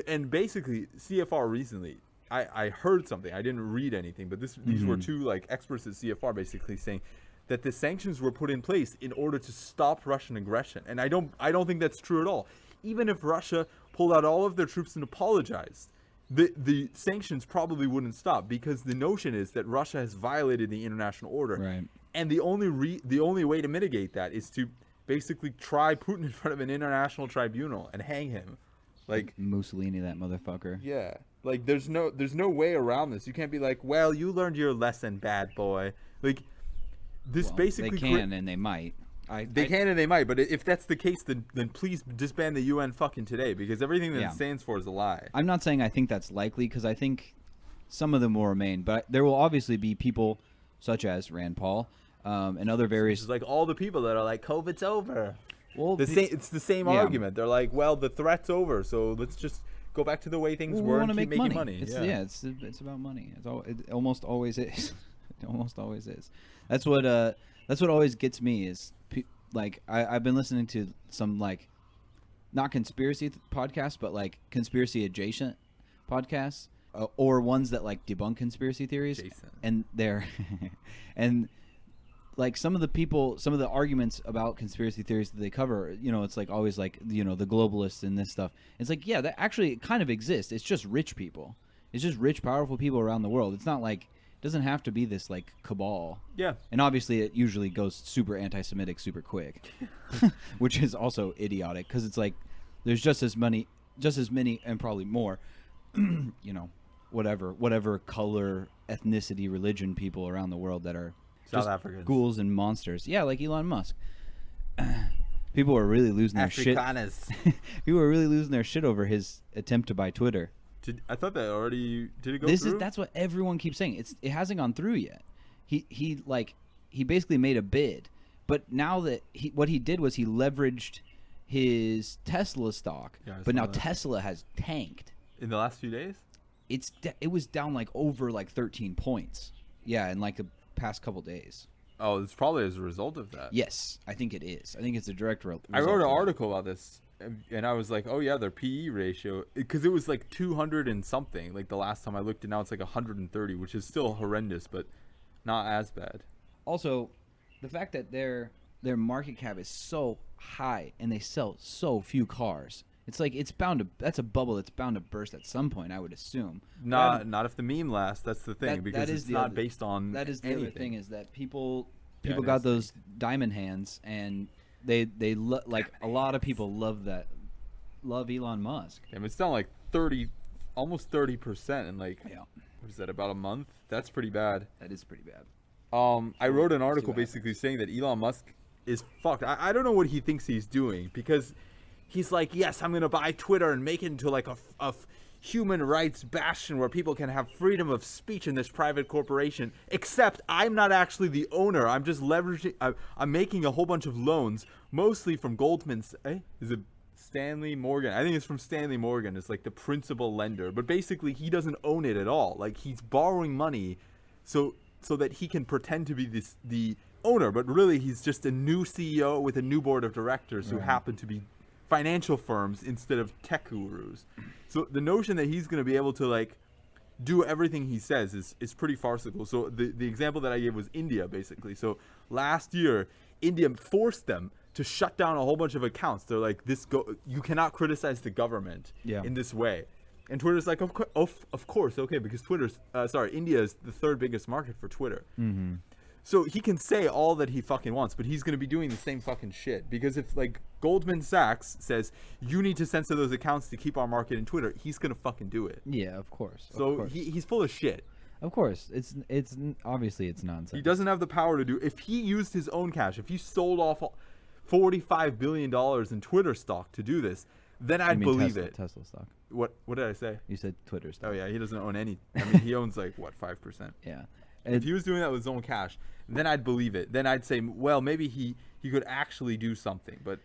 and basically, CFR recently, I heard something. I didn't read anything, but these were two like experts at CFR basically saying that the sanctions were put in place in order to stop Russian aggression. And I don't think that's true at all. Even if Russia pulled out all of their troops and apologized, the sanctions probably wouldn't stop, because the notion is that Russia has violated the international order. Right. And the only way to mitigate that is to basically try Putin in front of an international tribunal and hang him. Like Mussolini, that motherfucker. Yeah. Like there's no way around this. You can't be like, well, you learned your lesson, bad boy. Like this basically they can and they might. They can and they might, but if that's the case, then please disband the UN fucking today, because everything that it stands for is a lie. I'm not saying I think that's likely, because I think some of them will remain, but there will obviously be people such as Rand Paul and other various... It's like all the people that are like, COVID's over. Well, it's the same argument. They're like, well, the threat's over, so let's just go back to the way things were and keep making money. It's about money. It almost always is. It almost always is. That's what always gets me is... Like I've been listening to some like not conspiracy podcasts, but like conspiracy adjacent podcasts, or ones that like debunk conspiracy theories. Adjacent. And they're and like some of the arguments about conspiracy theories that they cover, you know, it's like always like, you know, the globalists and this stuff. It's like, yeah, that actually kind of exists. It's just rich people. It's just rich, powerful people around the world. It's not like, doesn't have to be this like cabal. Yeah. And obviously it usually goes super anti-Semitic super quick, which is also idiotic, because it's like there's just as many and probably more, you know, whatever color, ethnicity, religion people around the world that are South Africans, ghouls and monsters. Yeah, like Elon Musk. People are really losing their shit. People are really losing their shit over his attempt to buy Twitter. I thought that already did it go through? That's what everyone keeps saying. It hasn't gone through yet. He basically made a bid, but now that what he did was he leveraged his Tesla stock. Yeah, but now Tesla has tanked in the last few days. It was down like over like 13 points. Yeah, in like the past couple days. Oh, it's probably as a result of that. Yes, I think it is. I think it's a direct result. I wrote an article about this. And I was like, oh yeah, their PE ratio, because it was like 200 and something like the last time I looked, and now it's like 130, which is still horrendous, but not as bad. Also, the fact that their market cap is so high and they sell so few cars, it's like that's a bubble that's bound to burst at some point, I would assume. Not if the meme lasts. That's the thing, because it's not based on. That is the anything. Other thing is that people got those diamond hands, and they like a lot of people love Elon Musk. Yeah, it's down like 30, almost 30% in like what is that, about a month? That's pretty bad. That is pretty bad. I wrote an article basically saying that Elon Musk is fucked. I don't know what he thinks he's doing, because he's like, yes, I'm gonna buy Twitter and make it into like a human rights bastion where people can have freedom of speech in this private corporation, except I'm not actually the owner. I'm just leveraging. I'm making a whole bunch of loans, mostly from Goldman's. Is it Stanley Morgan? I think it's from Stanley Morgan. It's like the principal lender, but basically he doesn't own it at all. Like he's borrowing money so that he can pretend to be the owner, but really he's just a new CEO with a new board of directors who happen to be financial firms instead of tech gurus. So the notion that he's going to be able to like do everything he says is pretty farcical. So the example that I gave was India, basically. So last year, India forced them to shut down a whole bunch of accounts. They're like, you cannot criticize the government in this way. And Twitter's like, of course, okay, because India is the third biggest market for Twitter. Mm-hmm. So he can say all that he fucking wants, but he's going to be doing the same fucking shit. Because if like Goldman Sachs says you need to censor those accounts to keep our market in Twitter, he's going to fucking do it. Yeah, of course. So he's full of shit. Of course, it's obviously it's nonsense. He doesn't have the power to do. If he used his own cash, if he sold off $45 billion in Twitter stock to do this, then I'd believe it. Tesla stock. What did I say? You said Twitter stock. Oh yeah, he doesn't own any. I mean, he owns like what, 5%. Yeah. If he was doing that with his own cash, then I'd believe it. Then I'd say, well, maybe he could actually do something, but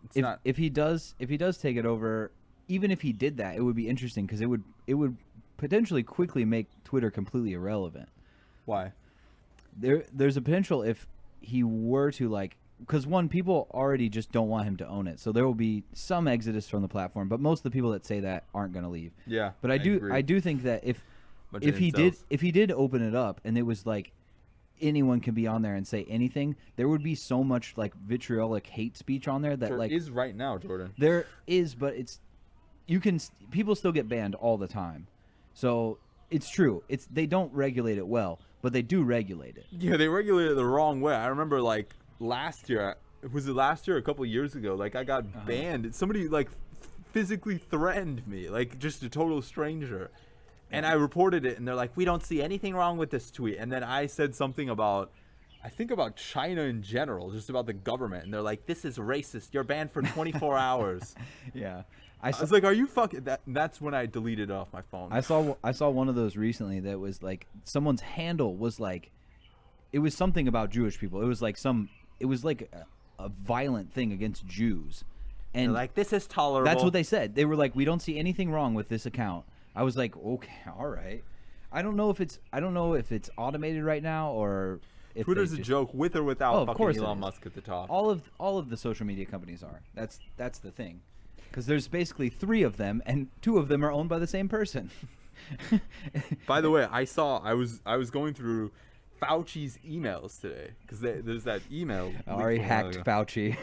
it's not. If he does take it over, even if he did that, it would be interesting because it would potentially quickly make Twitter completely irrelevant. Why? There's a potential if he were to like, because one, people already just don't want him to own it, so there will be some exodus from the platform. But most of the people that say that aren't going to leave. Yeah, but I do think that if he did open it up and it was like anyone can be on there and say anything, there would be so much like vitriolic hate speech on there that there like is right now, Jordan. There is, but people still get banned all the time. So it's true. They don't regulate it well, but they do regulate it. Yeah, they regulate it the wrong way. I remember like last year, was it last year? A couple years ago, like I got banned. Somebody like physically threatened me, like just a total stranger. And I reported it, and they're like, we don't see anything wrong with this tweet. And then I said something about China in general, just about the government. And they're like, this is racist. You're banned for 24 hours. Yeah. I was like, are you fucking... That's when I deleted it off my phone. I saw one of those recently that was like, someone's handle was like, it was something about Jewish people. It was like a violent thing against Jews. And they're like, this is tolerable. That's what they said. They were like, we don't see anything wrong with this account. I was like, okay, all right. I don't know if it's automated right now or if Twitter's a joke with or without fucking Elon Musk at the top. All of the social media companies are. That's the thing. Because there's basically 3 of them, and 2 of them are owned by the same person. By the way, I was going through Fauci's emails today because there's that email. Already hacked Fauci.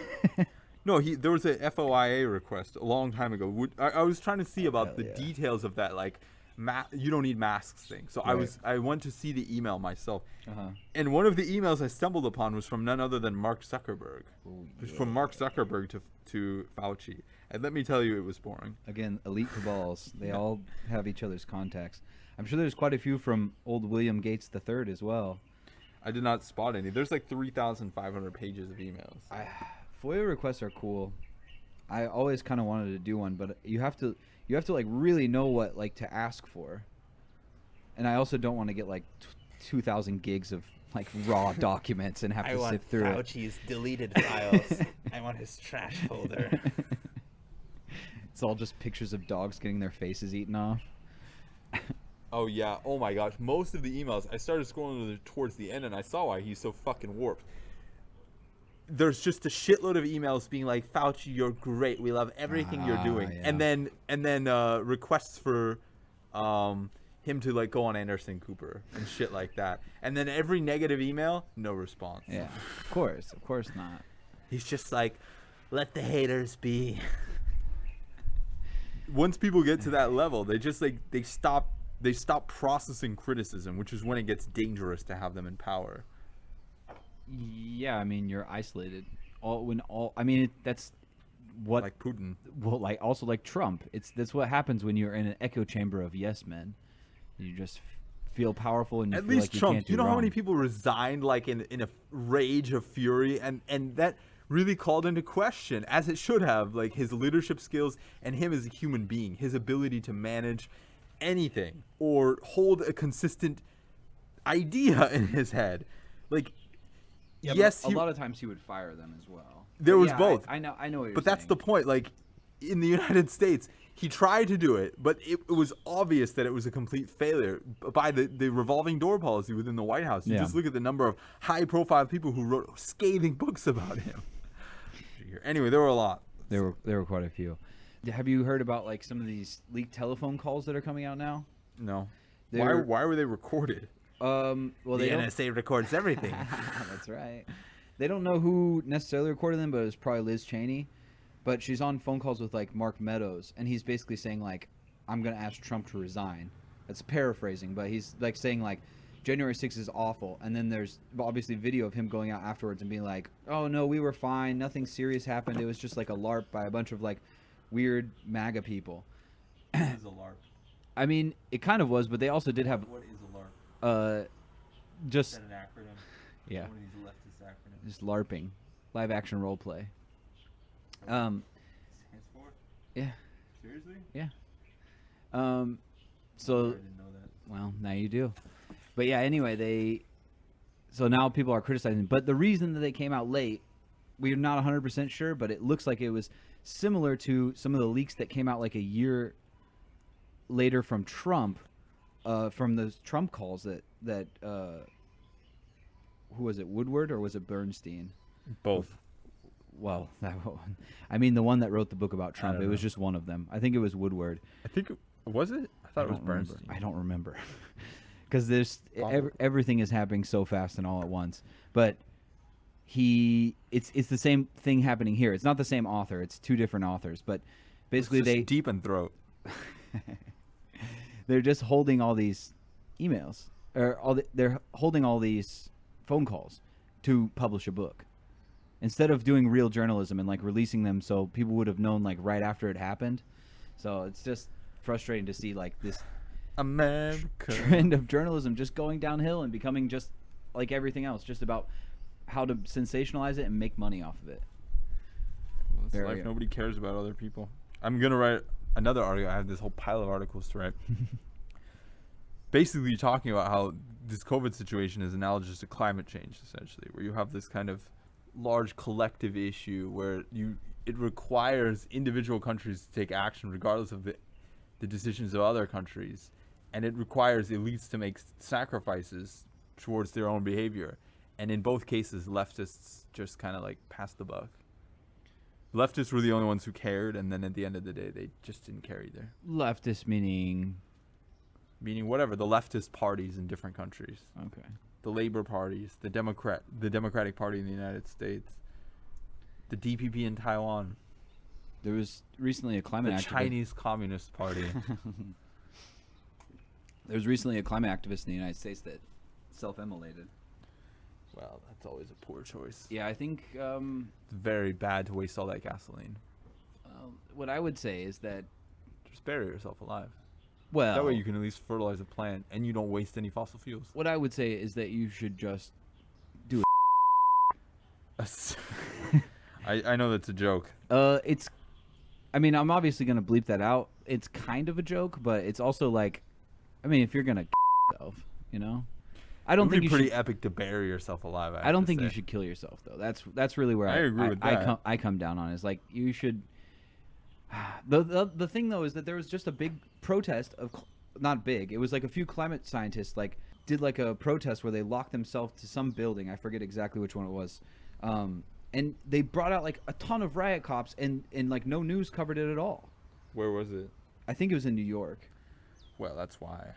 No, there was a FOIA request a long time ago. I was trying to see about the details of that, like, you don't need masks thing. So Right. I went to see the email myself, Uh-huh. and one of the emails I stumbled upon was from none other than Mark Zuckerberg. Ooh, It was from Mark Zuckerberg to Fauci, and let me tell you, it was boring. Again, elite cabals. They all have each other's contacts. I'm sure there's quite a few from old William Gates III as well. I did not spot any. There's like 3,500 pages of emails. FOIA requests are cool. I always kind of wanted to do one, but you have to like really know what like to ask for. And I also don't want to get like 2,000 gigs of like raw documents and have to sift through it. Fauci's deleted files. I want his trash folder. It's all just pictures of dogs getting their faces eaten off. Oh yeah, oh my gosh, most of the emails, I started scrolling towards the end and I saw why he's so fucking warped. There's just a shitload of emails being like, Fauci, you're great, we love everything you're doing. Yeah. And then requests for him to like go on Anderson Cooper and shit like that. And then every negative email, no response. Yeah, of course not. He's just like, let the haters be. Once people get to that level, they just like they stop processing criticism, which is when it gets dangerous to have them in power. Yeah, I mean you're isolated. That's what Like Putin. Well, like also like Trump. That's what happens when you're in an echo chamber of yes men. You just feel powerful and you At feel least like Trump. you can't do You know how wrong. many people resigned like in a rage of fury, and that really called into question, as it should have, like his leadership skills and him as a human being, his ability to manage anything or hold a consistent idea in his head. Like, Yeah, yes, but a lot of times he would fire them as well. There But was yeah, both. I know what you're but that's saying. the point. Like in the United States, he tried to do it, but it was obvious that it was a complete failure by the revolving door policy within the White House. You Yeah. just look at the number of high-profile people who wrote scathing books about him. Anyway, there were a lot. There were quite a few. Have you heard about like some of these leaked telephone calls that are coming out now? No. They're- Why were they recorded? Well, The they don't. NSA records everything. That's right. They don't know who necessarily recorded them, but it was probably Liz Cheney. But she's on phone calls with like Mark Meadows, and he's basically saying like, "I'm gonna ask Trump to resign." That's paraphrasing, but he's like saying like, January 6th is awful, and then there's obviously video of him going out afterwards and being like, "Oh no, we were fine. Nothing serious happened. It was just like a LARP by a bunch of like weird MAGA people." What is a LARP? I mean, it kind of was, but they also did have What is a LARP? just Is that an acronym? yeah, One of these leftist acronyms. just LARPing, live action role play. Stands for? Yeah. Seriously? Yeah. I So didn't know that. well, now you do. But yeah, anyway, so now people are criticizing. But the reason that they came out late, we're not 100% sure, but it looks like it was similar to some of the leaks that came out like a year later from Trump, from those Trump calls that who was it, Woodward or was it Bernstein? Both. Well, that one. I mean, the one that wrote the book about Trump. don't It was know. just one of them. I think it was Woodward. I think was it? I thought it was don't remember. Bernstein. I don't remember because there's Probably. everything is happening so fast and all at once. But it's the same thing happening here. It's not the same author. It's two different authors. But basically, It's just they deep in throat. they're just holding all these emails or they're holding all these phone calls to publish a book instead of doing real journalism and like releasing them so people would have known like right after it happened. So it's just frustrating to see like this America. trend of journalism just going downhill and becoming just like everything else, just about how to sensationalize it and make money off of it. Well, it's There we life. go. Nobody cares about other people. I'm gonna write another article. I have this whole pile of articles to write. Basically, talking about how this COVID situation is analogous to climate change, essentially, where you have this kind of large collective issue where it requires individual countries to take action regardless of the decisions of other countries, and it requires elites to make sacrifices towards their own behavior. And in both cases, leftists just kind of like pass the buck. Leftists were the only ones who cared, and then at the end of the day, they just didn't care either. Leftist meaning Meaning whatever, the leftist parties in different countries. okay. The Labor parties, the Democratic Party in the United States, the DPP in Taiwan, There was recently a climate the activist. Chinese Communist Party. There was recently a climate activist in the United States that self-immolated. Well, that's always a poor choice. Yeah, I think It's very bad to waste all that gasoline. what I would say is that Just bury yourself alive. well, That way you can at least fertilize a plant and you don't waste any fossil fuels. what I would say is that you should just do I know that's a joke. it's I mean, I'm obviously going to bleep that out. It's kind of a joke, but it's also like I mean, if you're going to yourself, you know? I don't It would think be you pretty should epic to bury yourself alive. I don't think you say. should kill yourself though. That's really where I agree with that. I come down on is like you should. The thing though is that there was just a big protest of not big. It was like a few climate scientists like did like a protest where they locked themselves to some building. I forget exactly which one it was, and they brought out like a ton of riot cops and like no news covered it at all. Where was it? I think it was in New York. Well, that's why.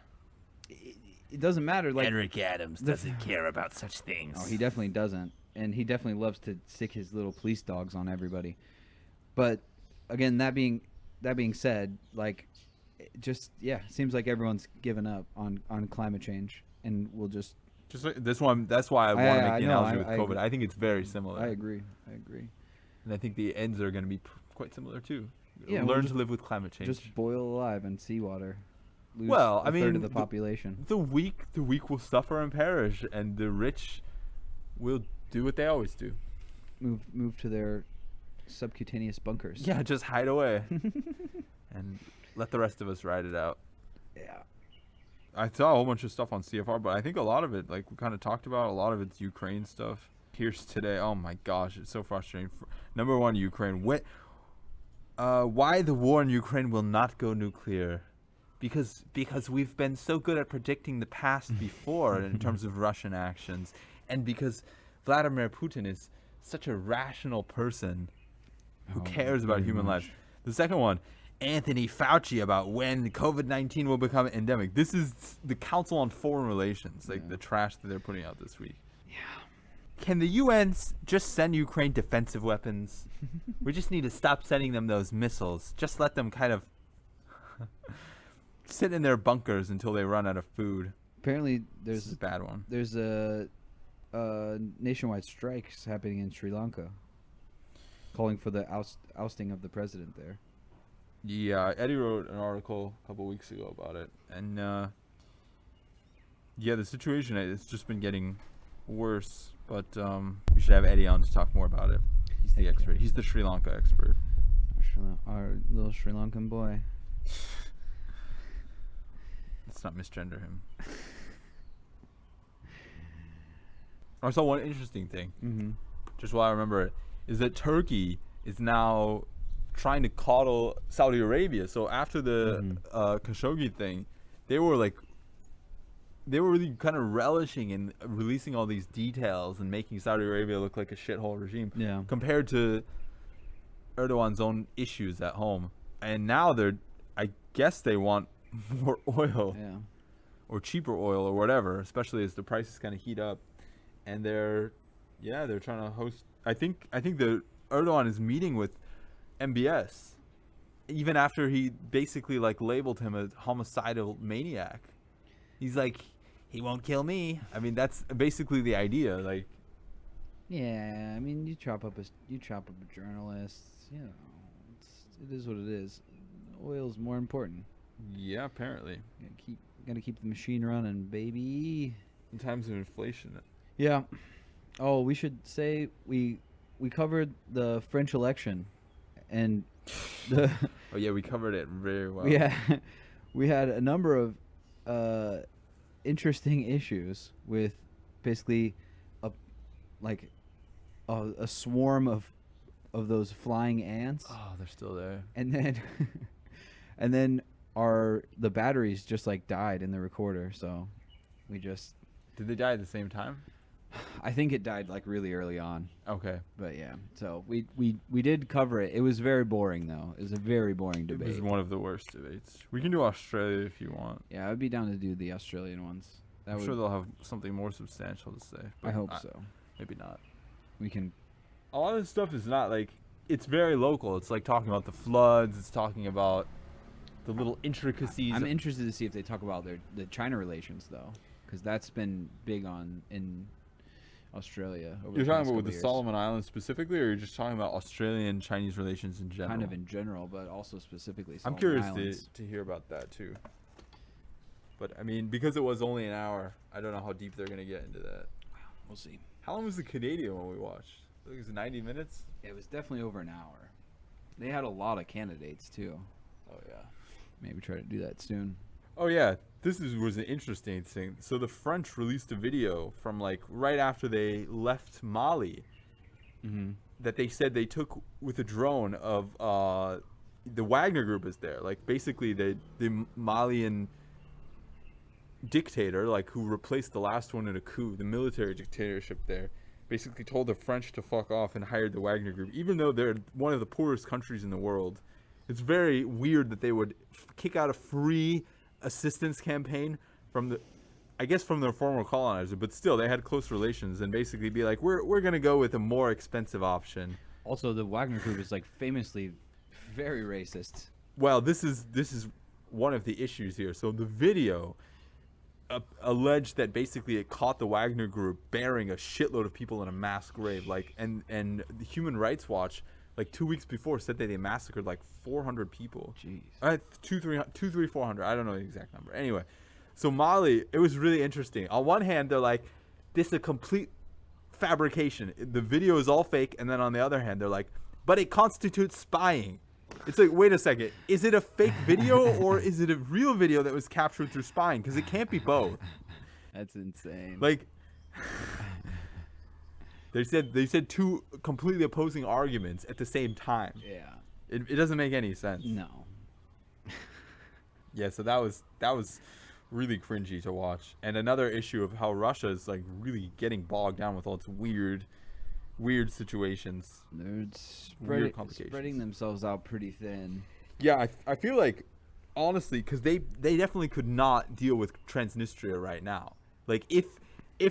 It doesn't matter. Like Henrik Adams doesn't care about such things. oh, he definitely doesn't, and he definitely loves to stick his little police dogs on everybody. But again, that being said, like, it just seems like everyone's given up on climate change, and we'll just. Just like this one. That's why I want to I make the know, analogy with I COVID. agree. I think it's very similar. I agree. And I think the ends are going to be quite similar too. Yeah, we'll Learn just- to live with climate change. Just boil alive in seawater. Lose Well, a I third mean, of the population. the weak will suffer and perish, and the rich will do what they always do. Move to their subcutaneous bunkers. Yeah, just hide away and let the rest of us ride it out. Yeah. I saw a whole bunch of stuff on CFR, but I think a lot of it, like we kind of talked about, a lot of it's Ukraine stuff. Here's today. Oh my gosh, it's so frustrating. Number one, Ukraine. Why the war in Ukraine will not go nuclear? Because we've been so good at predicting the past before in terms of Russian actions, and because Vladimir Putin is such a rational person Who Oh, cares about very human much. lives? The second one, Anthony Fauci about when COVID-19 will become endemic. This is the Council on Foreign Relations, like Yeah. the trash that they're putting out this week. Yeah. Can the UN just send Ukraine defensive weapons? We just need to stop sending them those missiles. Just let them kind of sit in their bunkers until they run out of food. Apparently, This is there's a bad one. there's nationwide strikes happening in Sri Lanka, calling for the ousting of the president there. Yeah, Eddie wrote an article a couple weeks ago about it, and yeah, the situation it's just been getting worse. But we should have Eddie on to talk more about it. He's the expert. He's the Sri Lanka expert. Our little Sri Lankan boy. Let's not misgender him. I saw one interesting thing, Mm-hmm. just while I remember it, is that Turkey is now trying to coddle Saudi Arabia. So after the Khashoggi thing, they were really kind of relishing in releasing all these details and making Saudi Arabia look like a shithole regime Yeah. compared to Erdogan's own issues at home. And now I guess they want more oil Yeah. or cheaper oil or whatever, especially as the prices kind of heat up. And they're trying to host. I think the Erdogan is meeting with MBS, even after he basically like labeled him a homicidal maniac. He's like, he won't kill me. I mean, that's basically the idea. Like, Yeah. I mean, you chop up a journalist. You know, it is what it is. Oil's more important. yeah, apparently, Gotta keep the machine running, baby. in times of inflation. Yeah. Oh, we should say we covered the French election, and the Oh yeah, we covered it very well. we had a number of interesting issues with basically a swarm of those flying ants, Oh, they're still there. and then the batteries just like died in the recorder, so we just Did they die at the same time? I think it died like really early on. Okay. But yeah, so we did cover it. It was very boring though. It was a very boring It debate. was one of the worst debates. We can do Australia if you want. Yeah, I'd be down to do the Australian ones. I'm sure they'll have something more substantial to say. I but hope so. Maybe not. We can. A lot of this stuff is not like, it's very local. It's like talking about the floods. It's talking about the little intricacies. I'm interested to see if they talk about the China relations though, because that's been big in Australia over You're the talking past about with couple the years. Solomon Islands specifically, or you're just talking about Australian-Chinese relations in general? Kind of in general, but also specifically. I'm Solomon curious Islands. to hear about that too. But I mean, because it was only an hour, I don't know how deep they're gonna get into that. We'll see. How long was the Canadian one we watched? I think it was 90 minutes. It was definitely over an hour. They had a lot of candidates too. Oh yeah. Maybe try to do that soon. Oh yeah, was an interesting thing. So the French released a video from like right after they left Mali Mm-hmm. that they said they took with a drone of the Wagner group is there. Like basically the Malian dictator, like who replaced the last one in a coup, the military dictatorship there, basically told the French to fuck off and hired the Wagner group, even though they're one of the poorest countries in the world. It's very weird that they would kick out a free assistance campaign from their former colonizer, but still they had close relations and basically be like, we're gonna go with a more expensive option. Also, the Wagner Group is like famously very racist. Well, this is one of the issues here. So the video alleged that basically it caught the Wagner Group burying a shitload of people in a mass grave, like and the Human Rights Watch like 2 weeks before said that they massacred like 400 people. Jeez. 400. I don't know the exact number. Anyway, so Mali, it was really interesting. On one hand, they're like, this is a complete fabrication. The video is all fake. And then on the other hand, they're like, but it constitutes spying. It's like, wait a second. Is it a fake video or is it a real video that was captured through spying? Because it can't be both. That's insane. Like, they said two completely opposing arguments at the same time. yeah. It doesn't make any sense. No. Yeah, so that was really cringy to watch. And another issue of how Russia is like really getting bogged down with all its weird weird situations. They're Weird complications. spreading themselves out pretty thin. Yeah, I feel like, honestly, because they definitely could not deal with Transnistria right now. Like, if the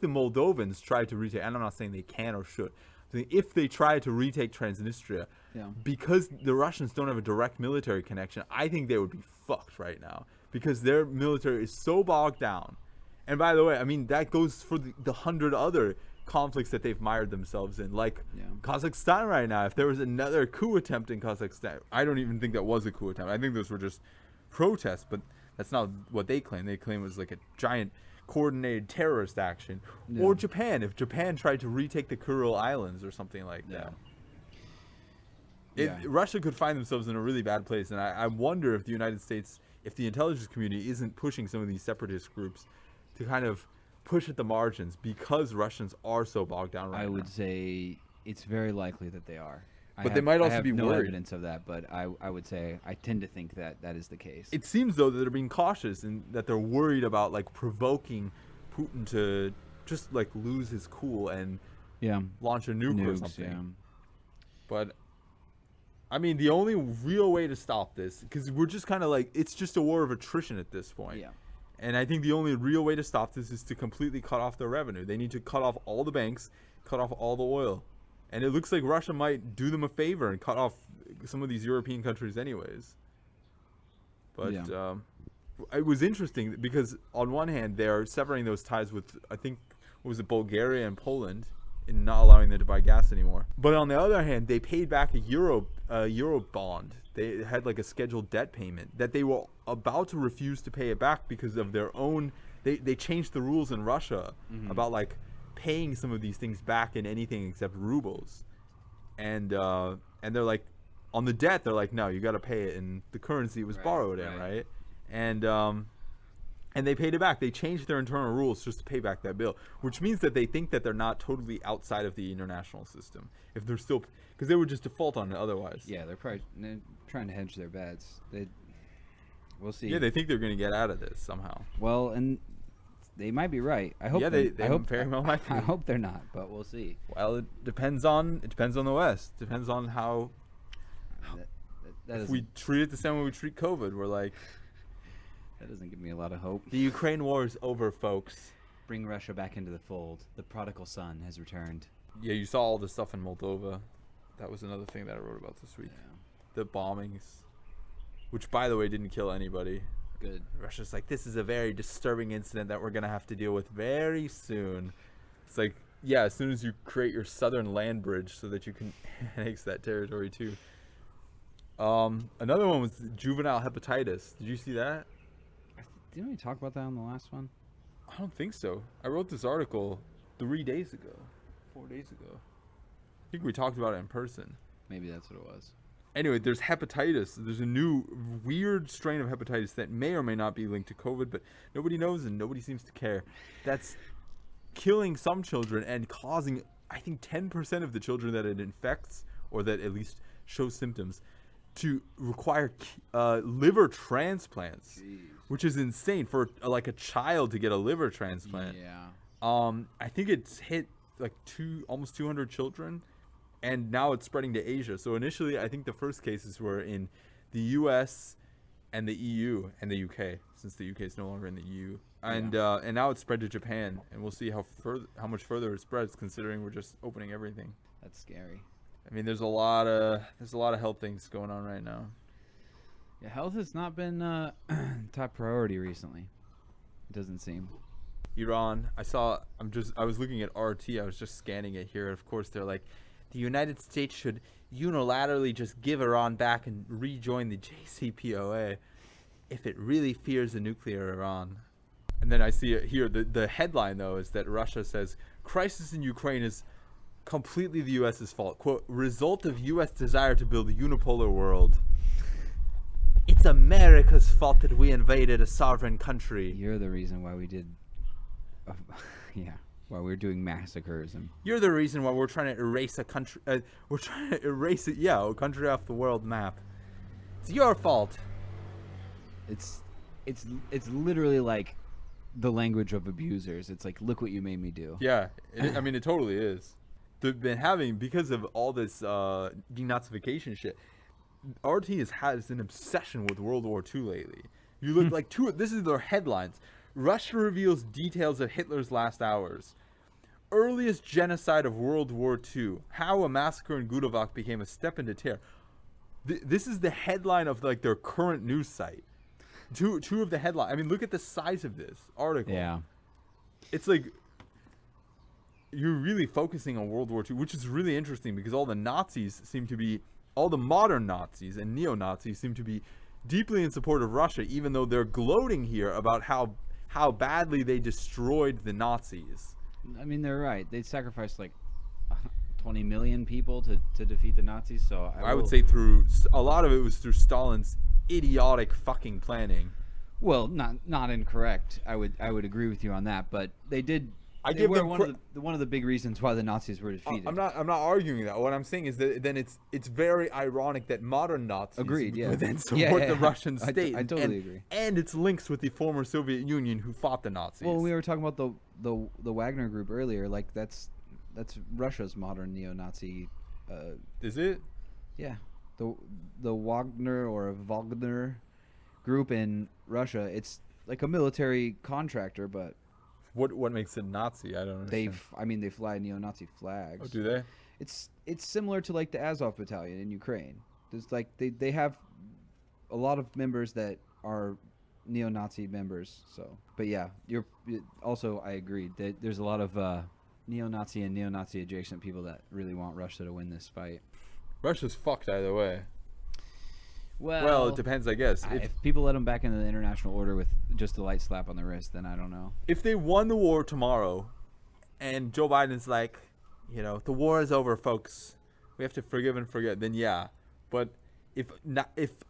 Moldovans try to retake, and I'm not saying they can or should, if they try to retake Transnistria, Yeah. because the Russians don't have a direct military connection, I think they would be fucked right now because their military is so bogged down. And by the way, I mean, that goes for the 100 other conflicts that they've mired themselves in, like Kazakhstan right now. If there was another coup attempt in Kazakhstan, I don't even think that was a coup attempt. I think those were just protests, but that's not what they claim. They claim it was like a giant coordinated terrorist action. Yeah. Or Japan, if Japan tried to retake the Kuril Islands or something like that. Russia could find themselves in a really bad place, and I wonder if the United States, if the intelligence community isn't pushing some of these separatist groups to kind of push at the margins because Russians are so bogged down right now. I would say it's very likely that they are. But they might also I have be no worried. evidence of that, but I would say I tend to think that that is the case. It seems, though, that they're being cautious and that they're worried about, like, provoking Putin to just, like, lose his cool and launch a nuke or something. Yeah. But, I mean, the only real way to stop this, because we're just kind of like, it's just a war of attrition at this point. Yeah. And I think the only real way to stop this is to completely cut off their revenue. They need to cut off all the banks, cut off all the oil. And it looks like Russia might do them a favor and cut off some of these European countries anyways. But it was interesting because on one hand, they're severing those ties with, I think, what was it, Bulgaria and Poland, in not allowing them to buy gas anymore. But on the other hand, they paid back a euro bond. They had like a scheduled debt payment that they were about to refuse to pay it back because of their own. They changed the rules in Russia about like paying some of these things back in anything except rubles, and they're like, on the debt they're like, no, you got to pay it in the currency it was borrowed in, right? And they paid it back. They changed their internal rules just to pay back that bill, which means that they think that they're not totally outside of the international system. If they're still, because they would just default on it otherwise. Yeah, they're trying to hedge their bets. We'll see. Yeah, they think they're going to get out of this somehow. Well, and they might be right. I hope. Yeah, they very well might be. I hope they're not, but we'll see. Well, it depends on the West. Depends on how. If we treat it the same way we treat COVID, we're like. That doesn't give me a lot of hope. The Ukraine war is over, folks. Bring Russia back into the fold. The prodigal son has returned. Yeah, you saw all the stuff in Moldova. That was another thing that I wrote about this week. Yeah. The bombings, which, by the way, didn't kill anybody. Good. Russia's like, this is a very disturbing incident that we're going to have to deal with very soon. It's like, yeah, as soon as you create your southern land bridge so that you can annex that territory too. Another one was juvenile hepatitis. Did you see that? Didn't we talk about that on the last one? I don't think so. I wrote this article 4 days ago. I think we talked about it in person. Maybe that's what it was. Anyway, there's hepatitis. There's a new weird strain of hepatitis that may or may not be linked to COVID, but nobody knows and nobody seems to care. That's killing some children and causing, I think, 10% of the children that it infects, or that at least show symptoms, to require liver transplants. Jeez. Which is insane for like a child to get a liver transplant. Yeah. I think it's hit like almost 200 children, and now it's spreading to Asia. So initially, I think the first cases were in the U.S. and the EU and the UK, since the UK is no longer in the EU. And now it's spread to Japan, and we'll see how much further it spreads, considering we're just opening everything. That's scary. I mean, there's a lot of health things going on right now. Yeah, health has not been top priority recently. It doesn't seem. Iran, I was looking at RT, I was just scanning it here. Of course, they're like, the United States should unilaterally just give Iran back and rejoin the JCPOA if it really fears a nuclear Iran. And then I see it here, the headline, though, is that Russia says, crisis in Ukraine is completely the U.S.'s fault. Quote, result of U.S. desire to build a unipolar world. It's America's fault that we invaded a sovereign country. You're the reason why we did, why we're doing massacres. And you're the reason why we're trying to erase a country. We're trying to erase it. Yeah, a country off the world map. It's your fault. It's literally like the language of abusers. It's like, look what you made me do. Yeah, I mean, it totally is. they've been having because of all this denazification shit. RT has an obsession with World War II lately. You look like this is their headlines. Russia reveals details of Hitler's last hours. Earliest genocide of World War II. How a massacre in Gudovak became a step into terror. This is the headline of like their current news site. Two of the headlines. I mean, look at the size of this article. Yeah. It's like you're really focusing on World War II, which is really interesting because all the modern Nazis and neo-Nazis seem to be deeply in support of Russia, even though they're gloating here about how badly they destroyed the Nazis. I mean, they're right. They sacrificed like 20 million people to defeat the Nazis. So I would say a lot of it was through Stalin's idiotic fucking planning. Well, not incorrect. I would agree with you on that. But they did. They were one of the big reasons why the Nazis were defeated. I'm not arguing that. What I'm saying is that then it's very ironic that modern Nazis would then support the Russian state. I totally agree. And its links with the former Soviet Union who fought the Nazis. Well, we were talking about the Wagner Group earlier. Like that's Russia's modern neo-Nazi. Is it? Yeah, the Wagner group in Russia. It's like a military contractor, but. What makes it Nazi? I don't understand. They fly neo-Nazi flags. Oh, do they? It's similar to like the Azov Battalion in Ukraine. There's like they have a lot of members that are neo-Nazi members. So, but yeah, I agree that there's a lot of neo-Nazi and neo-Nazi adjacent people that really want Russia to win this fight. Russia's fucked either way. Well, it depends, I guess. If people let them back into the international order with just a light slap on the wrist, then I don't know. If they won the war tomorrow, and Joe Biden's like, the war is over, folks. We have to forgive and forget. Then yeah, but if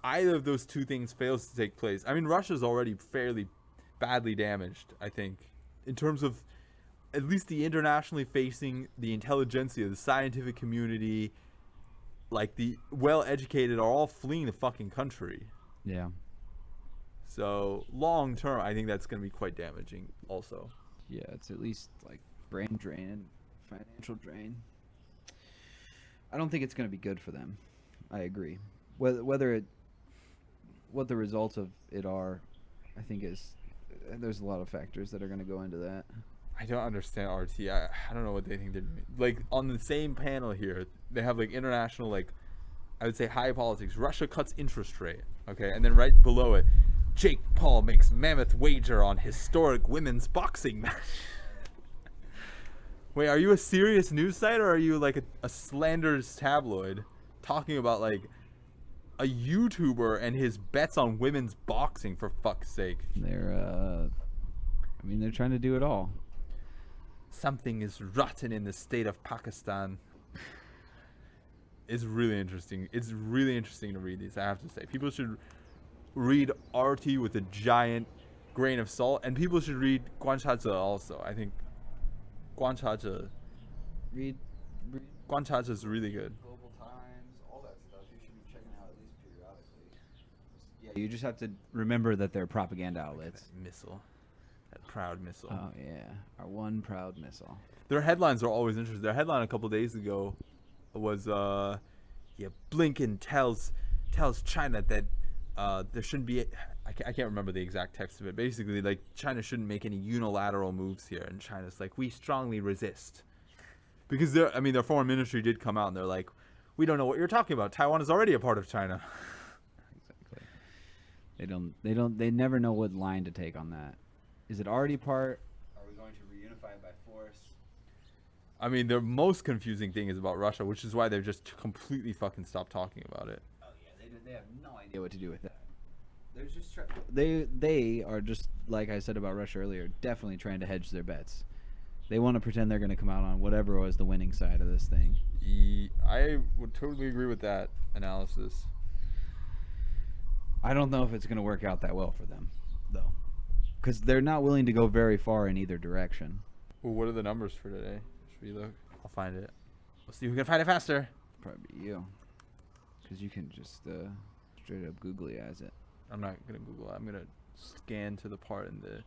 either of those two things fails to take place, I mean, Russia's already fairly badly damaged. I think in terms of at least the internationally facing, the intelligentsia, the scientific community. Like the well-educated are all fleeing the fucking country. Yeah. So long term, I think that's going to be quite damaging. Also. Yeah, it's at least like brain drain and financial drain. I don't think it's going to be good for them. I agree. What the results of it are, I think there's a lot of factors that are going to go into that. I don't understand RT. I don't know what they think they're doing. Like on the same panel here, they have like international, like I would say high politics. Russia cuts interest rate. Okay, and then right below it, Jake Paul makes mammoth wager on historic women's boxing match. Wait, are you a serious news site or are you like a slanderous tabloid talking about like a YouTuber and his bets on women's boxing, for fuck's sake? They're trying to do it all. Something is rotten in the state of Pakistan. It's really interesting. It's really interesting to read these, I have to say. People should read RT with a giant grain of salt, and people should read Guanchacha also. I think Guanchacha is really good. Global Times, all that stuff. You should be checking out at least periodically. Yeah, you just have to remember that they're propaganda outlets. That missile. That proud missile. Oh, yeah. Our one proud missile. Their headlines are always interesting. Their headline a couple days ago was, Blinken tells China that there shouldn't be... I can't remember the exact text of it. Basically, like, China shouldn't make any unilateral moves here. And China's like, we strongly resist. Because their foreign ministry did come out and they're like, we don't know what you're talking about. Taiwan is already a part of China. Exactly. They never know what line to take on that. Is it already part? Are we going to reunify it by force? I mean, their most confusing thing is about Russia, which is why they've just completely fucking stopped talking about it. Oh yeah, they have no idea what to do with that. They're just they are just, like I said about Russia earlier, definitely trying to hedge their bets. They want to pretend they're going to come out on whatever was the winning side of this thing. I would totally agree with that analysis. I don't know if it's going to work out that well for them, though. Because they're not willing to go very far in either direction. Well, what are the numbers for today? Should we look? I'll find it. We'll see who can find it faster. Probably you. Because you can just straight up googly eyes it. I'm not going to Google it. I'm going to scan to the part in the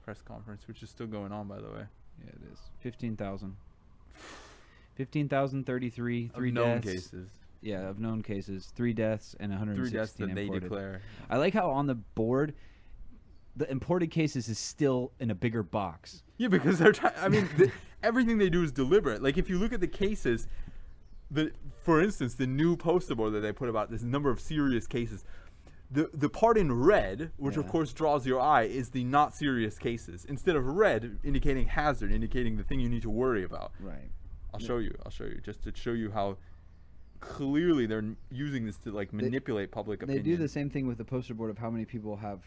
press conference, which is still going on, by the way. Yeah, it is. 15,000. 15,033, Of 3 known deaths. cases. Yeah, of known cases, 3 deaths and 116 3 deaths that they imported. declare. I like how on the board, the imported cases is still in a bigger box. Yeah, because they're trying. I mean, everything they do is deliberate. Like if you look at the cases, for instance, the new poster board that they put about this number of serious cases, the part in red, which of Yeah. course draws your eye, is the not serious cases. Instead of red indicating hazard, indicating the thing you need to worry about. Right. I'll show you, just to show you how clearly they're using this to like manipulate public They opinion. do the same thing with the poster board of how many people have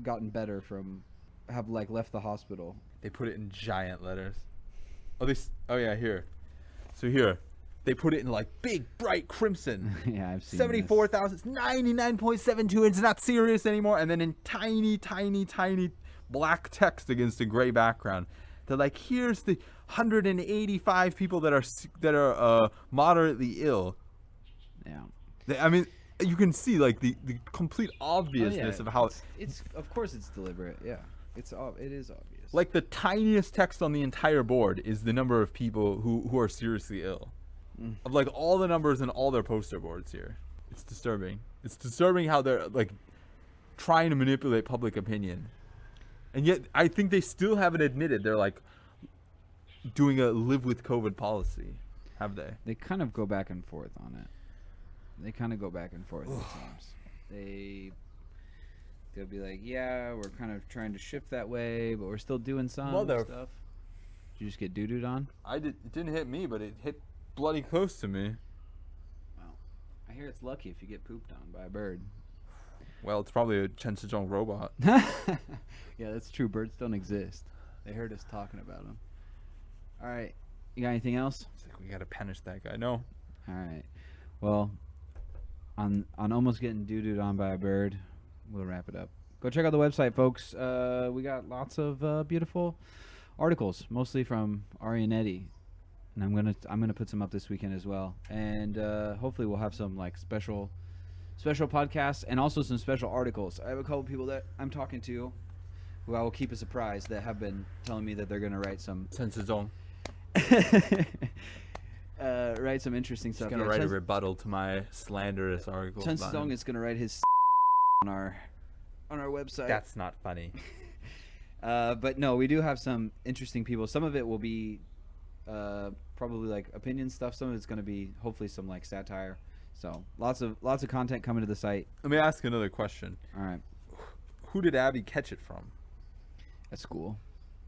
gotten better from, have like left the hospital. They put it in giant letters. Oh yeah, here. So here, they put it in like big, bright crimson. Yeah, I've seen 74,000, 99.72. It's not serious anymore. And then in tiny, tiny, tiny black text against a gray background, they're like, here's the 185 people that are moderately ill. This. Yeah. I mean, you can see like the complete obviousness of how it's of course it's deliberate. Yeah. It is obvious. like the tiniest text on the entire board is the number of people who are seriously ill. Of like all the numbers in all their poster boards here. It's disturbing. It's disturbing how they're like trying to manipulate public opinion. And yet I think they still haven't admitted they're like doing a live with COVID policy, have they? They kind of go back and forth on it. They kind of go back and forth, it seems. They'll be like, yeah, we're kind of trying to shift that way, but we're still doing some Mother- stuff. Did you just get doo-dooed on? It didn't hit me, but it hit bloody close to me. Well, I hear it's lucky if you get pooped on by a bird. Well, it's probably a Chen robot. Yeah, that's true. Birds don't exist. They heard us talking about them. All right. You got anything else? It's like we gotta punish that guy. No. All right. Well, on almost getting doo-dooed on by a bird, we'll wrap it up. Go check out the website, folks. We got lots of beautiful articles, mostly from Ari and Eddie, and I'm gonna put some up this weekend as well. And hopefully we'll have some like special podcasts and also some special articles. I have a couple people that I'm talking to, who I will keep a surprise, that have been telling me that they're gonna write some Chen write some interesting He's stuff. gonna Yeah, write a Chen- rebuttal to my slanderous article. Chen about Song him. is gonna write his on our website. That's not funny. But no, we do have some interesting people. Some of it will be probably like opinion stuff. Some of it's gonna be hopefully some like satire. So lots of content coming to the site. Let me ask another question. All right, Who did Abby catch it from? at school.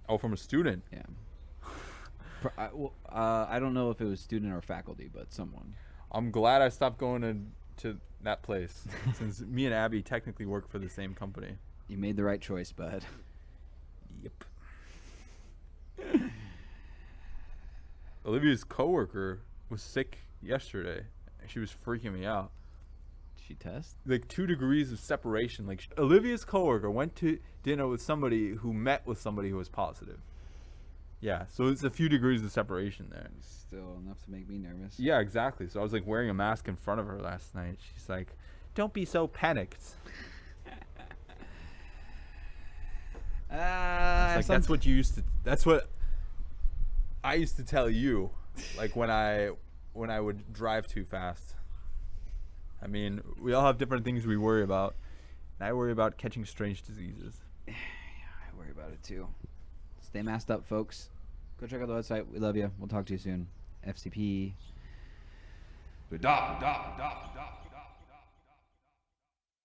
Oh, from a student. Yeah. I don't know if it was student or faculty, but someone. I'm glad I stopped going to that place since me and Abby technically work for the same company. You made the right choice, bud. Yep. Olivia's coworker was sick yesterday. She was freaking me out. Did she test? Like 2 degrees of separation. Like Olivia's coworker went to dinner with somebody who met with somebody who was positive. Yeah, so it's a few degrees of separation there. Still enough to make me nervous. Yeah, exactly. So I was like wearing a mask in front of her last night. She's like, "Don't be so panicked." It's like that's what you used to. That's what I used to tell you, like when I would drive too fast. I mean, we all have different things we worry about. And I worry about catching strange diseases. Yeah, I worry about it too. Stay masked up, folks. Go check out the website. We love you. We'll talk to you soon. FCP. Da da da da.